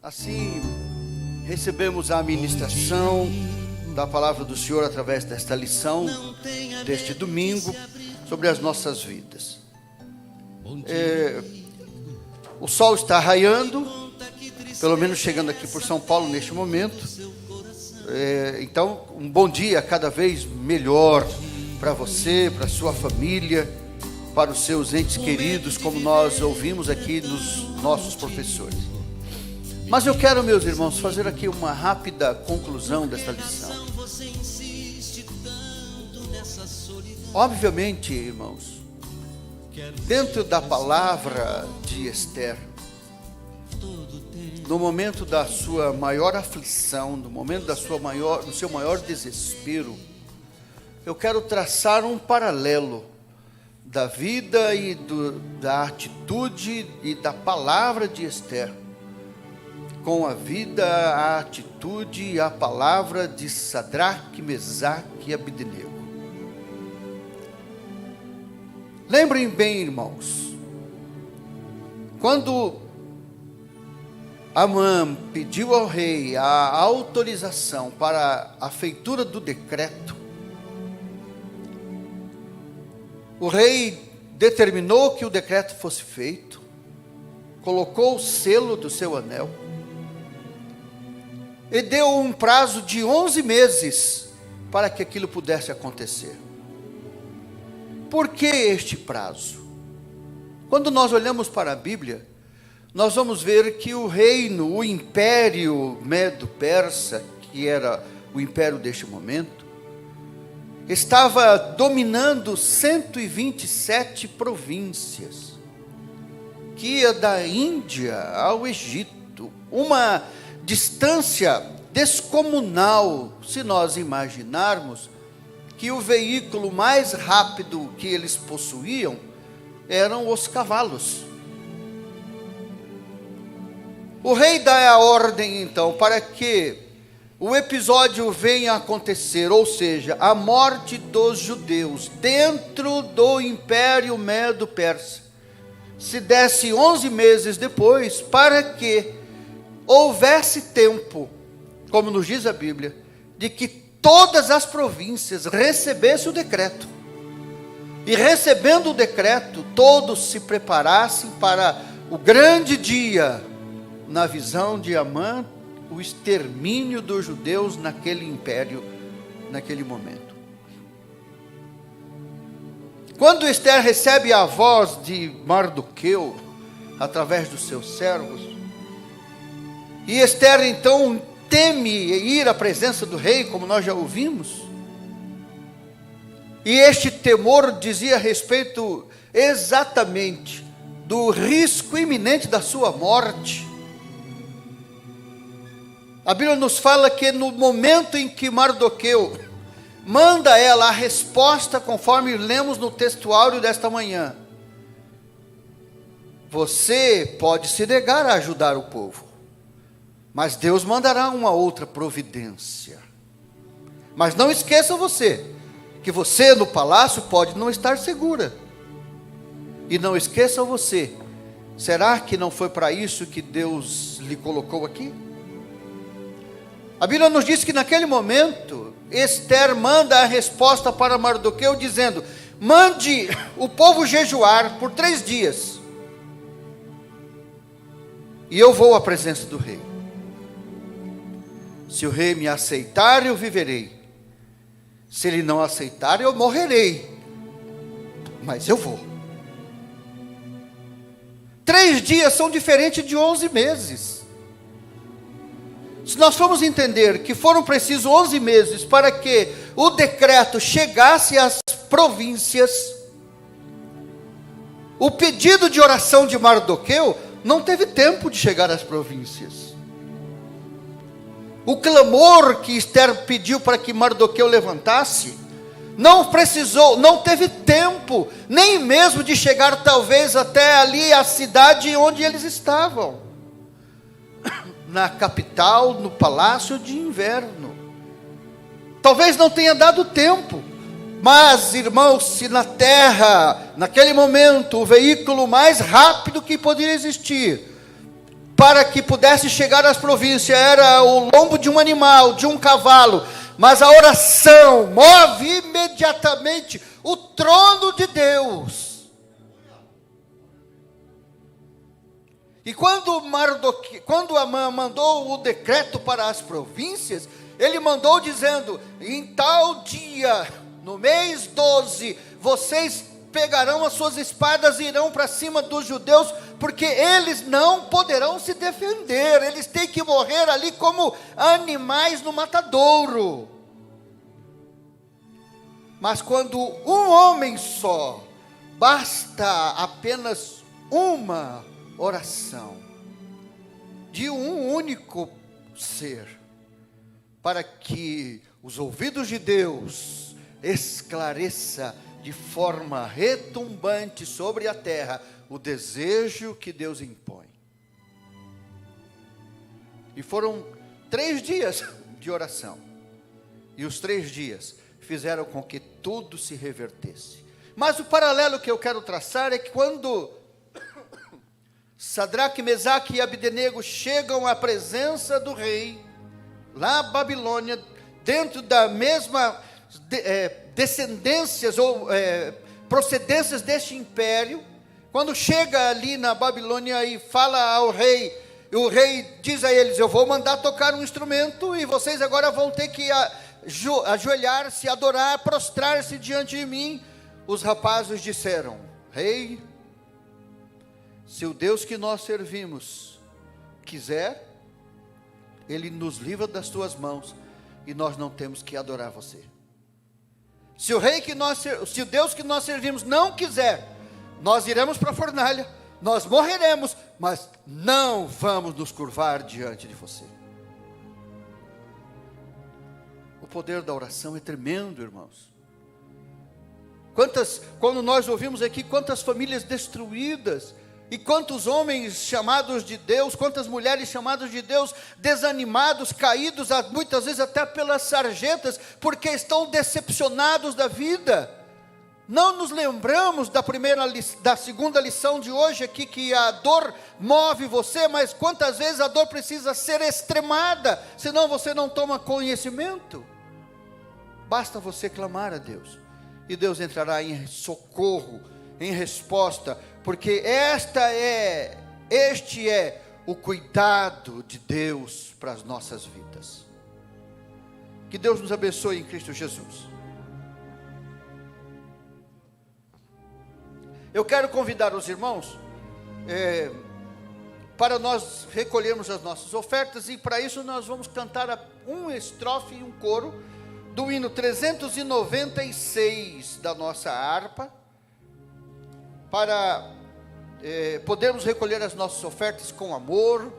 Assim, recebemos a ministração da palavra do Senhor através desta lição, deste domingo, sobre as nossas vidas. O sol está raiando, pelo menos chegando aqui por São Paulo neste momento. Então, um bom dia cada vez melhor para você, para a sua família, para os seus entes queridos, como nós ouvimos aqui nos nossos professores. Mas eu quero, meus irmãos, fazer aqui uma rápida conclusão desta lição. Obviamente, irmãos, dentro da palavra de Esther, no momento da sua maior aflição, no momento do seu maior desespero, eu quero traçar um paralelo da vida e da atitude e da palavra de Esther com a vida, a atitude e a palavra de Sadraque, Mesaque e Abdenego. Lembrem bem, irmãos, quando Amã pediu ao rei a autorização para a feitura do decreto, o rei determinou que o decreto fosse feito, colocou o selo do seu anel, e deu um prazo de 11 meses para que aquilo pudesse acontecer. Por que este prazo? Quando nós olhamos para a Bíblia, nós vamos ver que o reino, o império Medo-Persa, que era o império deste momento, estava dominando 127 províncias, que ia da Índia ao Egito, uma distância descomunal, se nós imaginarmos que o veículo mais rápido que eles possuíam eram os cavalos. O rei dá a ordem, então, para que o episódio venha a acontecer, ou seja, a morte dos judeus dentro do Império Medo-Persa, se desse 11 meses depois, para que houvesse tempo, como nos diz a Bíblia, de que todas as províncias recebessem o decreto. E recebendo o decreto, todos se preparassem para o grande dia, na visão de Amã, o extermínio dos judeus naquele império, naquele momento. Quando Esther recebe a voz de Mardoqueu, através dos seus servos, e Esther então teme ir à presença do rei, como nós já ouvimos, e este temor dizia a respeito exatamente do risco iminente da sua morte. A Bíblia nos fala que no momento em que Mardoqueu manda ela a resposta, conforme lemos no textuário desta manhã, você pode se negar a ajudar o povo, mas Deus mandará uma outra providência. Mas não esqueça que você no palácio pode não estar segura. E não esqueça será que não foi para isso que Deus lhe colocou aqui? A Bíblia nos diz que naquele momento, Esther manda a resposta para Mardoqueu dizendo: mande o povo jejuar por 3 dias, e eu vou à presença do rei. Se o rei me aceitar, eu viverei. Se ele não aceitar, eu morrerei. Mas eu vou. 3 dias são diferentes de 11 meses. Se nós formos entender que foram precisos 11 meses para que o decreto chegasse às províncias, o pedido de oração de Mardoqueu não teve tempo de chegar às províncias. O clamor que Esther pediu para que Mardoqueu levantasse, não precisou, não teve tempo, nem mesmo de chegar talvez até ali a cidade onde eles estavam. Na capital, no palácio de inverno. Talvez não tenha dado tempo, mas, irmãos, se na terra, naquele momento, o veículo mais rápido que poderia existir, para que pudesse chegar às províncias, era o lombo de um animal, de um cavalo, mas a oração move imediatamente o trono de Deus. E quando Amã mandou o decreto para as províncias, ele mandou dizendo: em tal dia, no mês 12, vocês pegarão as suas espadas e irão para cima dos judeus, porque eles não poderão se defender, eles têm que morrer ali como animais no matadouro. Mas quando um homem só, basta apenas uma oração de um único ser, para que os ouvidos de Deus esclareça de forma retumbante sobre a terra o desejo que Deus impõe. E foram 3 dias de oração, e os 3 dias fizeram com que tudo se revertesse. Mas o paralelo que eu quero traçar é que quando Sadraque, Mesaque e Abdenego chegam à presença do rei, lá na Babilônia, dentro da mesma descendências ou procedências deste império, quando chega ali na Babilônia e fala ao rei, o rei diz a eles: eu vou mandar tocar um instrumento e vocês agora vão ter que ajoelhar-se, adorar, prostrar-se diante de mim. Os rapazes disseram: rei, se o Deus que nós servimos quiser, Ele nos livra das tuas mãos e nós não temos que adorar você. Se o Deus que nós servimos não quiser, nós iremos para a fornalha, nós morreremos, mas não vamos nos curvar diante de você. O poder da oração é tremendo, irmãos. Quando nós ouvimos aqui quantas famílias destruídas, e quantos homens chamados de Deus, quantas mulheres chamadas de Deus, desanimados, caídos, muitas vezes até pelas sarjetas, porque estão decepcionados da vida. Não nos lembramos da segunda lição de hoje aqui, que a dor move você, mas quantas vezes a dor precisa ser extremada, senão você não toma conhecimento. Basta você clamar a Deus, e Deus entrará em socorro, em resposta, porque este é o cuidado de Deus para as nossas vidas. Que Deus nos abençoe em Cristo Jesus. Eu quero convidar os irmãos para nós recolhermos as nossas ofertas, e para isso nós vamos cantar um estrofe e um coro do hino 396 da nossa harpa, para podermos recolher as nossas ofertas com amor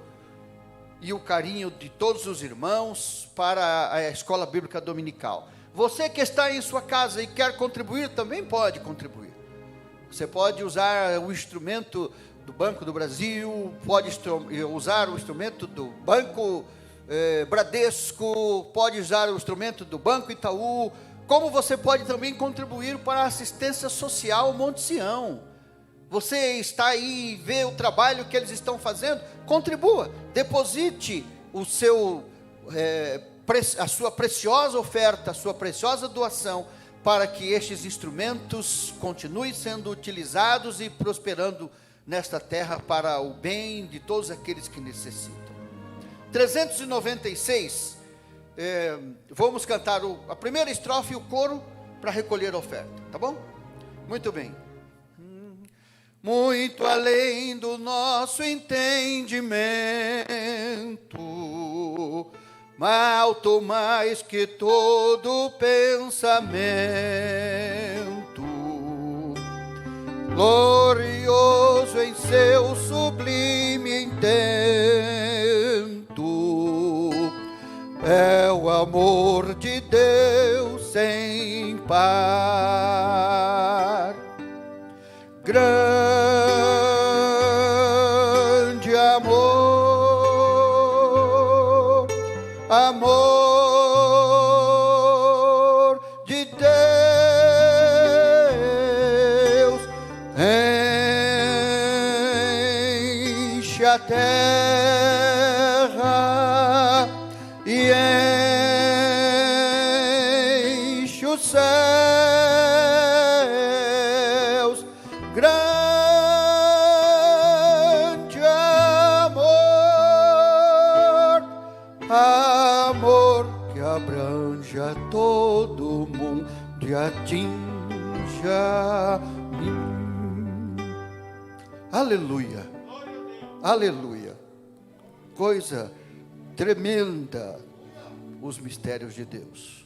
e o carinho de todos os irmãos para a escola bíblica dominical. Você que está em sua casa e quer contribuir, também pode contribuir. Você pode usar o instrumento do Banco do Brasil, pode usar o instrumento do Banco Bradesco, pode usar o instrumento do Banco Itaú, como você pode também contribuir para a assistência social Monte Sião. Você está aí e vê o trabalho que eles estão fazendo, contribua, deposite a sua preciosa oferta, a sua preciosa doação, para que estes instrumentos continuem sendo utilizados e prosperando nesta terra para o bem de todos aqueles que necessitam. 396, vamos cantar a primeira estrofe e o coro para recolher a oferta, tá bom? Muito bem. Muito além do nosso entendimento, alto mais que todo pensamento, glorioso em seu sublime intento, é o amor de Deus sem par. Grande amor, amor de Deus, enche a terra e enche os céus. Grande amor, amor que abrange a todo mundo e atinja mim. Aleluia, aleluia. Coisa tremenda, os mistérios de Deus.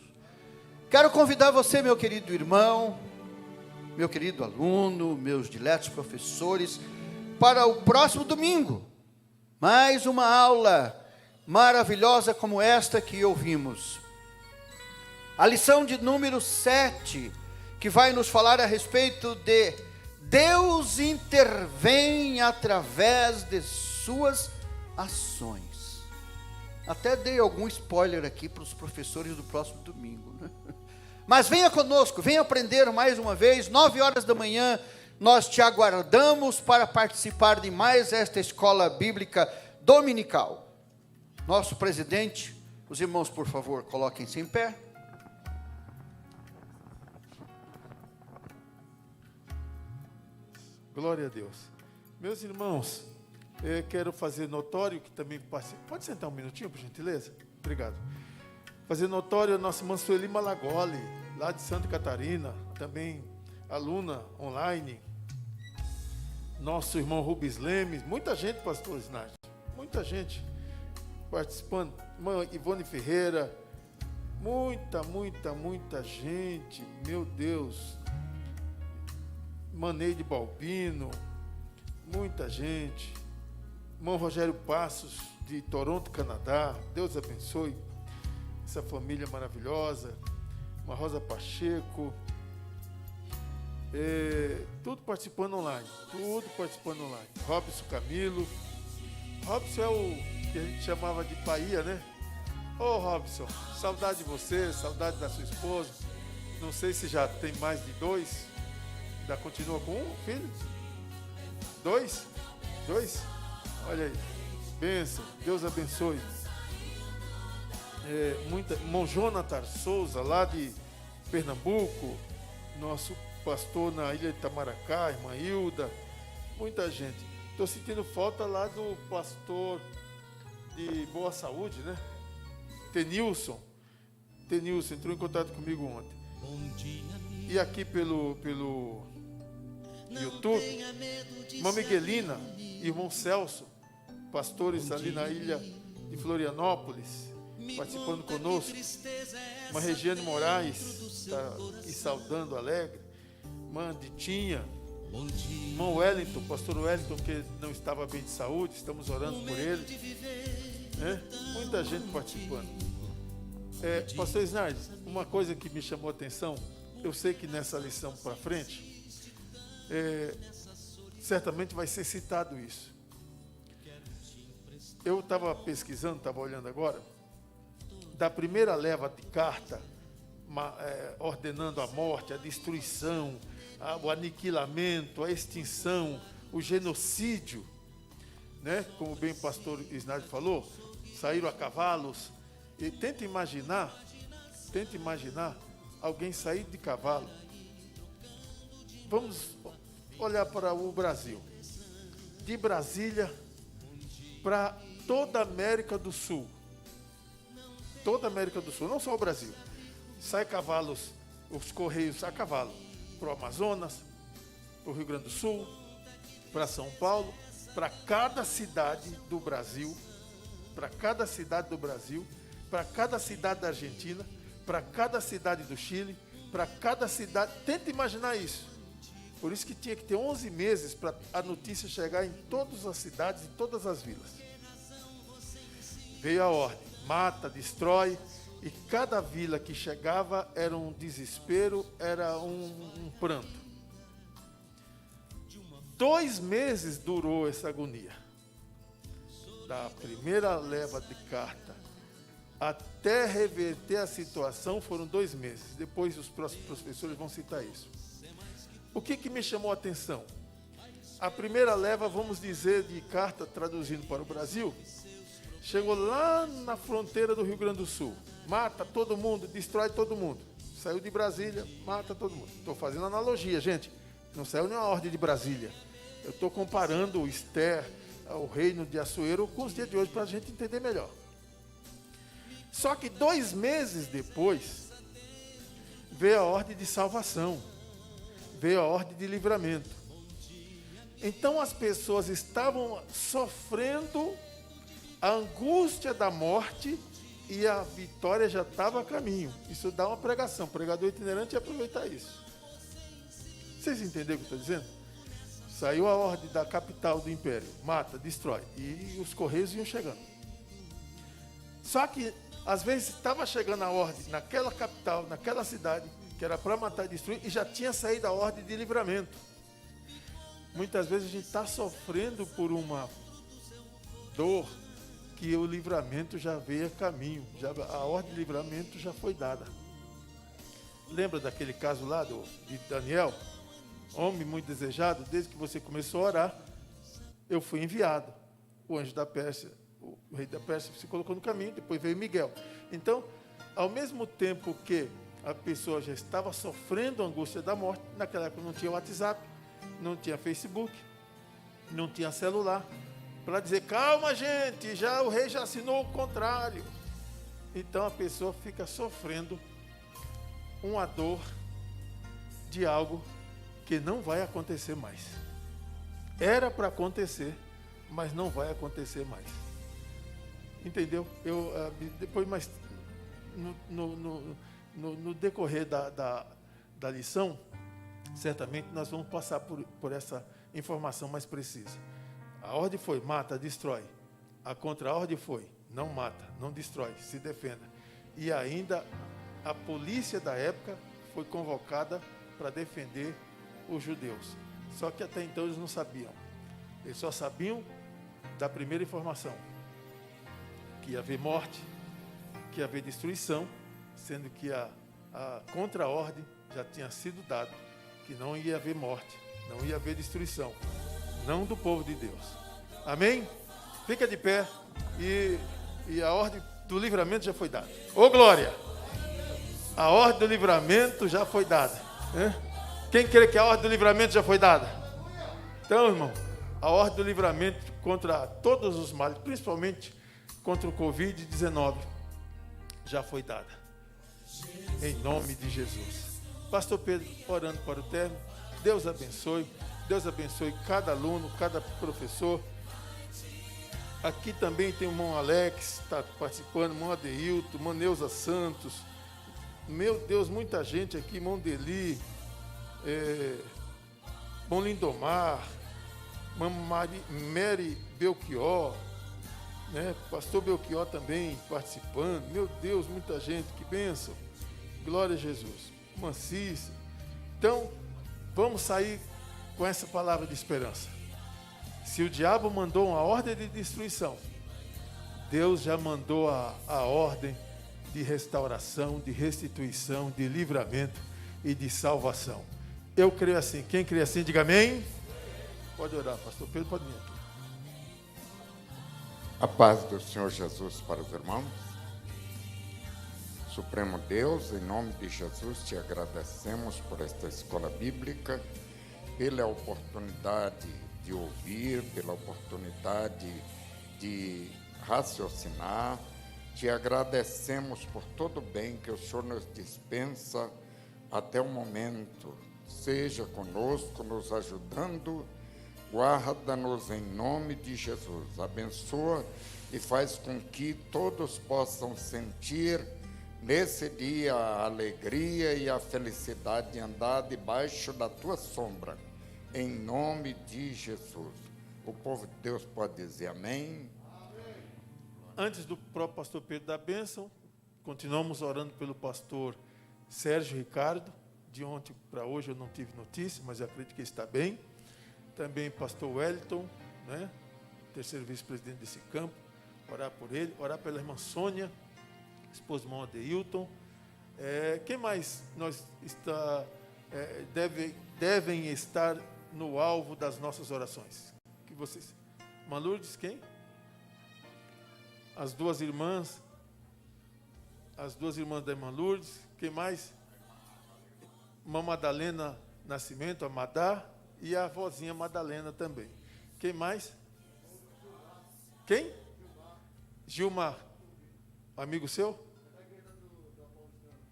Quero convidar você, meu querido irmão, meu querido aluno, meus diletos professores, para o próximo domingo. Mais uma aula maravilhosa como esta que ouvimos. A lição de número 7, que vai nos falar a respeito de Deus intervém através de suas ações. Até dei algum spoiler aqui para os professores do próximo domingo, né? Mas venha conosco, venha aprender mais uma vez. 9h da manhã, nós te aguardamos para participar de mais esta escola bíblica dominical. Nosso presidente, os irmãos, por favor, coloquem-se em pé. Glória a Deus. Meus irmãos, eu quero fazer notório que também participa. Pode sentar um minutinho, por gentileza? Obrigado. Fazer notório a nossa irmã Sueli Malagoli, lá de Santa Catarina, também aluna online. Nosso irmão Rubens Lemes, muita gente, pastor Snart, muita gente participando. Irmã Ivone Ferreira, muita gente, meu Deus. Maneide Balbino, muita gente. Irmão Rogério Passos, de Toronto, Canadá, Deus abençoe essa família maravilhosa. Uma Rosa Pacheco, tudo participando online, Robson Camilo. Robson é o que a gente chamava de Bahia, né? Ô Robson, saudade de você, saudade da sua esposa. Não sei se já tem mais de 2, ainda continua com um filho? 2? Olha aí, bênção, Deus abençoe. Irmão Jonathan Souza, lá de Pernambuco, nosso pastor na ilha de Itamaracá, irmã Hilda, muita gente. Estou sentindo falta lá do pastor de Boa Saúde, né? Tenilson entrou em contato comigo ontem. E aqui pelo YouTube, irmã Miguelina, irmão Celso, pastores ali na ilha de Florianópolis, participando conosco. Uma Regiane Moraes está aqui saudando alegre. Irmã Ditinha, irmão Wellington, pastor Wellington, que não estava bem de saúde, estamos orando por ele, né? Muita gente participando. Pastor Snardes, uma coisa que me chamou a atenção, eu sei que nessa lição para frente, certamente vai ser citado isso. Eu estava pesquisando, estava olhando agora, da primeira leva de carta, ordenando a morte, a destruição, o aniquilamento, a extinção, o genocídio, né? Como bem o pastor Isnardo falou, saíram a cavalos. E tenta imaginar alguém sair de cavalo. Vamos olhar para o Brasil. De Brasília para toda a América do Sul. Toda a América do Sul, não só o Brasil. Sai cavalos, os correios a cavalo, para o Amazonas, para o Rio Grande do Sul, para São Paulo, para cada cidade do Brasil, para cada cidade do Brasil, para cada cidade da Argentina, para cada cidade do Chile, para cada cidade. Tenta imaginar isso. Por isso que tinha que ter 11 meses para a notícia chegar em todas as cidades e todas as vilas. Veio a ordem, mata, destrói, e cada vila que chegava era um desespero, era um pranto. 2 meses durou essa agonia. Da primeira leva de carta até reverter a situação foram 2 meses. Depois os próximos professores vão citar isso. O que me chamou a atenção? A primeira leva, vamos dizer, de carta traduzindo para o Brasil, chegou lá na fronteira do Rio Grande do Sul. Mata todo mundo, destrói todo mundo. Saiu de Brasília, mata todo mundo. Estou fazendo analogia, gente. Não saiu nenhuma ordem de Brasília. Eu estou comparando o Esther, o reino de Assuero, com os dias de hoje, para a gente entender melhor. Só que 2 meses depois, veio a ordem de salvação. Veio a ordem de livramento. Então as pessoas estavam sofrendo a angústia da morte e a vitória já estava a caminho. Isso dá uma pregação. O pregador itinerante ia aproveitar isso. Vocês entenderam o que eu estou dizendo? Saiu a ordem da capital do império. Mata, destrói. E os correios iam chegando. Só que, às vezes, estava chegando a ordem naquela capital, naquela cidade, que era para matar e destruir, e já tinha saído a ordem de livramento. Muitas vezes a gente está sofrendo por uma dor que o livramento já veio a caminho, a ordem de livramento já foi dada. Lembra daquele caso lá de Daniel? Homem muito desejado, desde que você começou a orar, eu fui enviado. O anjo da Pérsia, o rei da Pérsia se colocou no caminho, depois veio Miguel. Então, ao mesmo tempo que a pessoa já estava sofrendo a angústia da morte, naquela época não tinha WhatsApp, não tinha Facebook, não tinha celular, para dizer, calma gente, o rei já assinou o contrário. Então a pessoa fica sofrendo uma dor de algo que não vai acontecer mais. Era para acontecer, mas não vai acontecer mais. Entendeu? Depois, mas no decorrer da lição, certamente nós vamos passar por essa informação mais precisa. A ordem foi, mata, destrói. A contra-ordem foi, não mata, não destrói, se defenda. E ainda a polícia da época foi convocada para defender os judeus. Só que até então eles não sabiam. Eles só sabiam da primeira informação, que ia haver morte, que ia haver destruição, sendo que a contra-ordem já tinha sido dada, que não ia haver morte, não ia haver destruição, não do povo de Deus. Amém? Fica de pé e a ordem do livramento já foi dada. Ô glória! A ordem do livramento já foi dada. Quem crê que a ordem do livramento já foi dada? Então, irmão, a ordem do livramento contra todos os males, principalmente contra o Covid-19, já foi dada. Em nome de Jesus. Pastor Pedro, orando para o término. Deus abençoe cada aluno, cada professor. Aqui também tem o irmão Alex, está participando, o irmão Adeilton, irmã Neuza Santos. Meu Deus, muita gente aqui, irmão Deli, irmão Lindomar, irmã Mary Belchior, né? Pastor Belchior também participando. Meu Deus, muita gente, que bênção. Glória a Jesus. Irmã Cícia. Então, vamos sair com essa palavra de esperança. Se o diabo mandou uma ordem de destruição, Deus já mandou a ordem de restauração, de restituição, de livramento e de salvação. Eu creio assim. Quem crê assim, diga amém. Pode orar, pastor Pedro, pode vir aqui. A paz do Senhor Jesus para os irmãos. Supremo Deus, em nome de Jesus, te agradecemos por esta escola bíblica, pela oportunidade de ouvir, pela oportunidade de raciocinar. Te agradecemos por todo o bem que o Senhor nos dispensa até o momento. Seja conosco, nos ajudando. Guarda-nos em nome de Jesus. Abençoa e faz com que todos possam sentir nesse dia a alegria e a felicidade de andar debaixo da tua sombra, em nome de Jesus. O povo de Deus pode dizer amém. Antes do próprio pastor Pedro dar bênção, continuamos orando pelo pastor Sérgio Ricardo. De ontem para hoje eu não tive notícia, mas eu acredito que ele está bem. Também pastor Wellington, né? Terceiro vice-presidente desse campo. Orar por ele, orar pela irmã Sônia, esposa do irmão Adeilton. Quem mais devem estar no alvo das nossas orações? Que vocês? Irmã Lourdes, quem? As duas irmãs da irmã Lourdes. Quem mais? Irmã Madalena Nascimento, a Madá, e a vozinha Madalena também. Quem mais? Quem? Gilmar, amigo seu?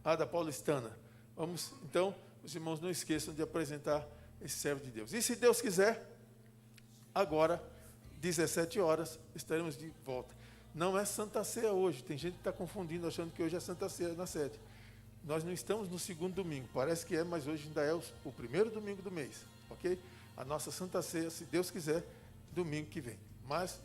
Da Paulistana. Vamos, então, os irmãos não esqueçam de apresentar esse servo de Deus. E se Deus quiser, agora, 17 horas, estaremos de volta. Não é Santa Ceia hoje, tem gente que está confundindo, achando que hoje é Santa Ceia na sede. Nós não estamos no segundo domingo, parece que é, mas hoje ainda é o primeiro domingo do mês, ok? A nossa Santa Ceia, se Deus quiser, domingo que vem. Mas,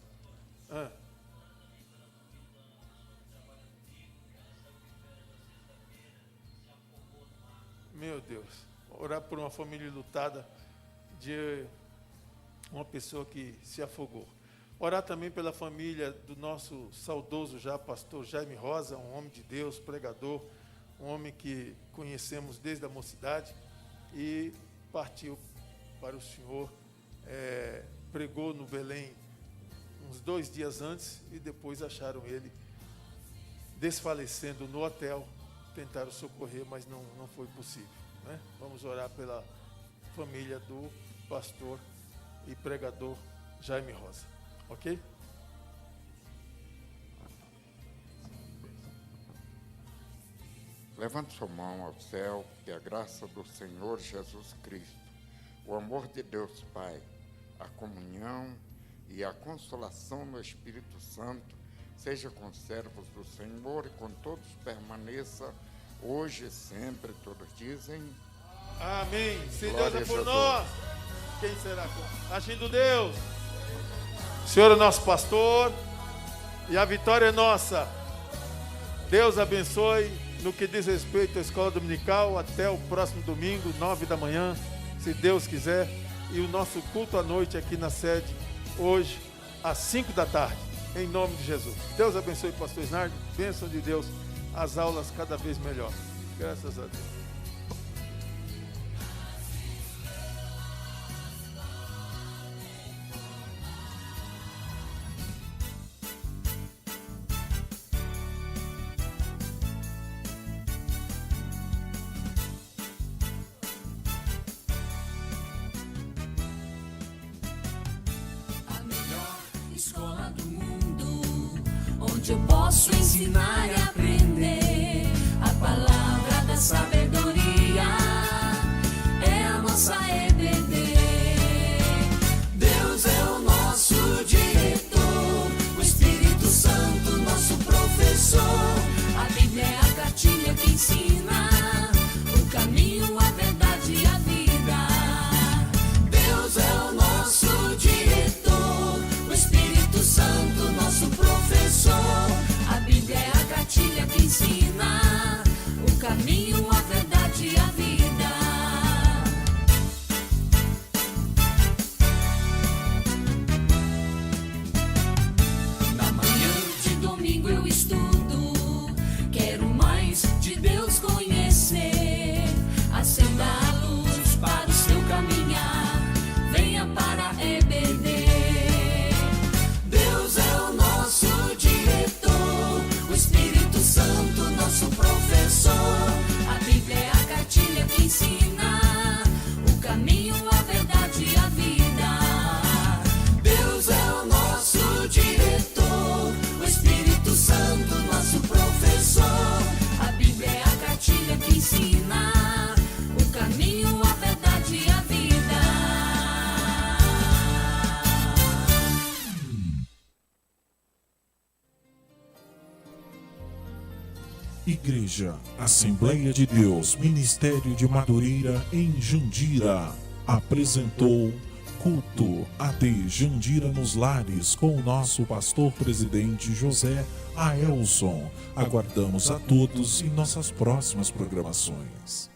meu Deus, orar por uma família lutada de uma pessoa que se afogou. Orar também pela família do nosso saudoso já pastor Jaime Rosa, um homem de Deus, pregador, um homem que conhecemos desde a mocidade e partiu para o Senhor, pregou no Belém uns 2 dias antes e depois acharam ele desfalecendo no hotel. Tentaram socorrer, mas não foi possível, né? Vamos orar pela família do pastor e pregador Jaime Rosa, ok? Levante sua mão ao céu, que a graça do Senhor Jesus Cristo, o amor de Deus Pai, a comunhão e a consolação no Espírito Santo seja com os servos do Senhor e com todos permaneça hoje e sempre. Todos dizem amém. Se Glória Deus é por Jesus. nós, quem será contra? Agindo Deus, o Senhor é nosso pastor e a vitória é nossa. Deus abençoe. No que diz respeito à escola dominical, até o próximo domingo, 9 da manhã, se Deus quiser. E o nosso culto à noite aqui na sede, hoje, às 5 da tarde, em nome de Jesus. Deus abençoe o pastor Snardi, bênção de Deus, as aulas cada vez melhor. Graças a Deus. Escola do mundo, onde eu posso ensinar e aprender a palavra da sabedoria, é a nossa EBD. Deus é o nosso diretor, o Espírito Santo nosso professor, a Bíblia é a cartilha que ensina o caminho, a verdade e a vida. Deus é o nosso diretor, o Espírito Santo nosso professor, a Bíblia é a cartilha que ensina o caminho, a Igreja Assembleia de Deus, Ministério de Madureira em Jandira, apresentou Culto AD Jandira nos Lares com o nosso pastor presidente José Aelson. Aguardamos a todos em nossas próximas programações.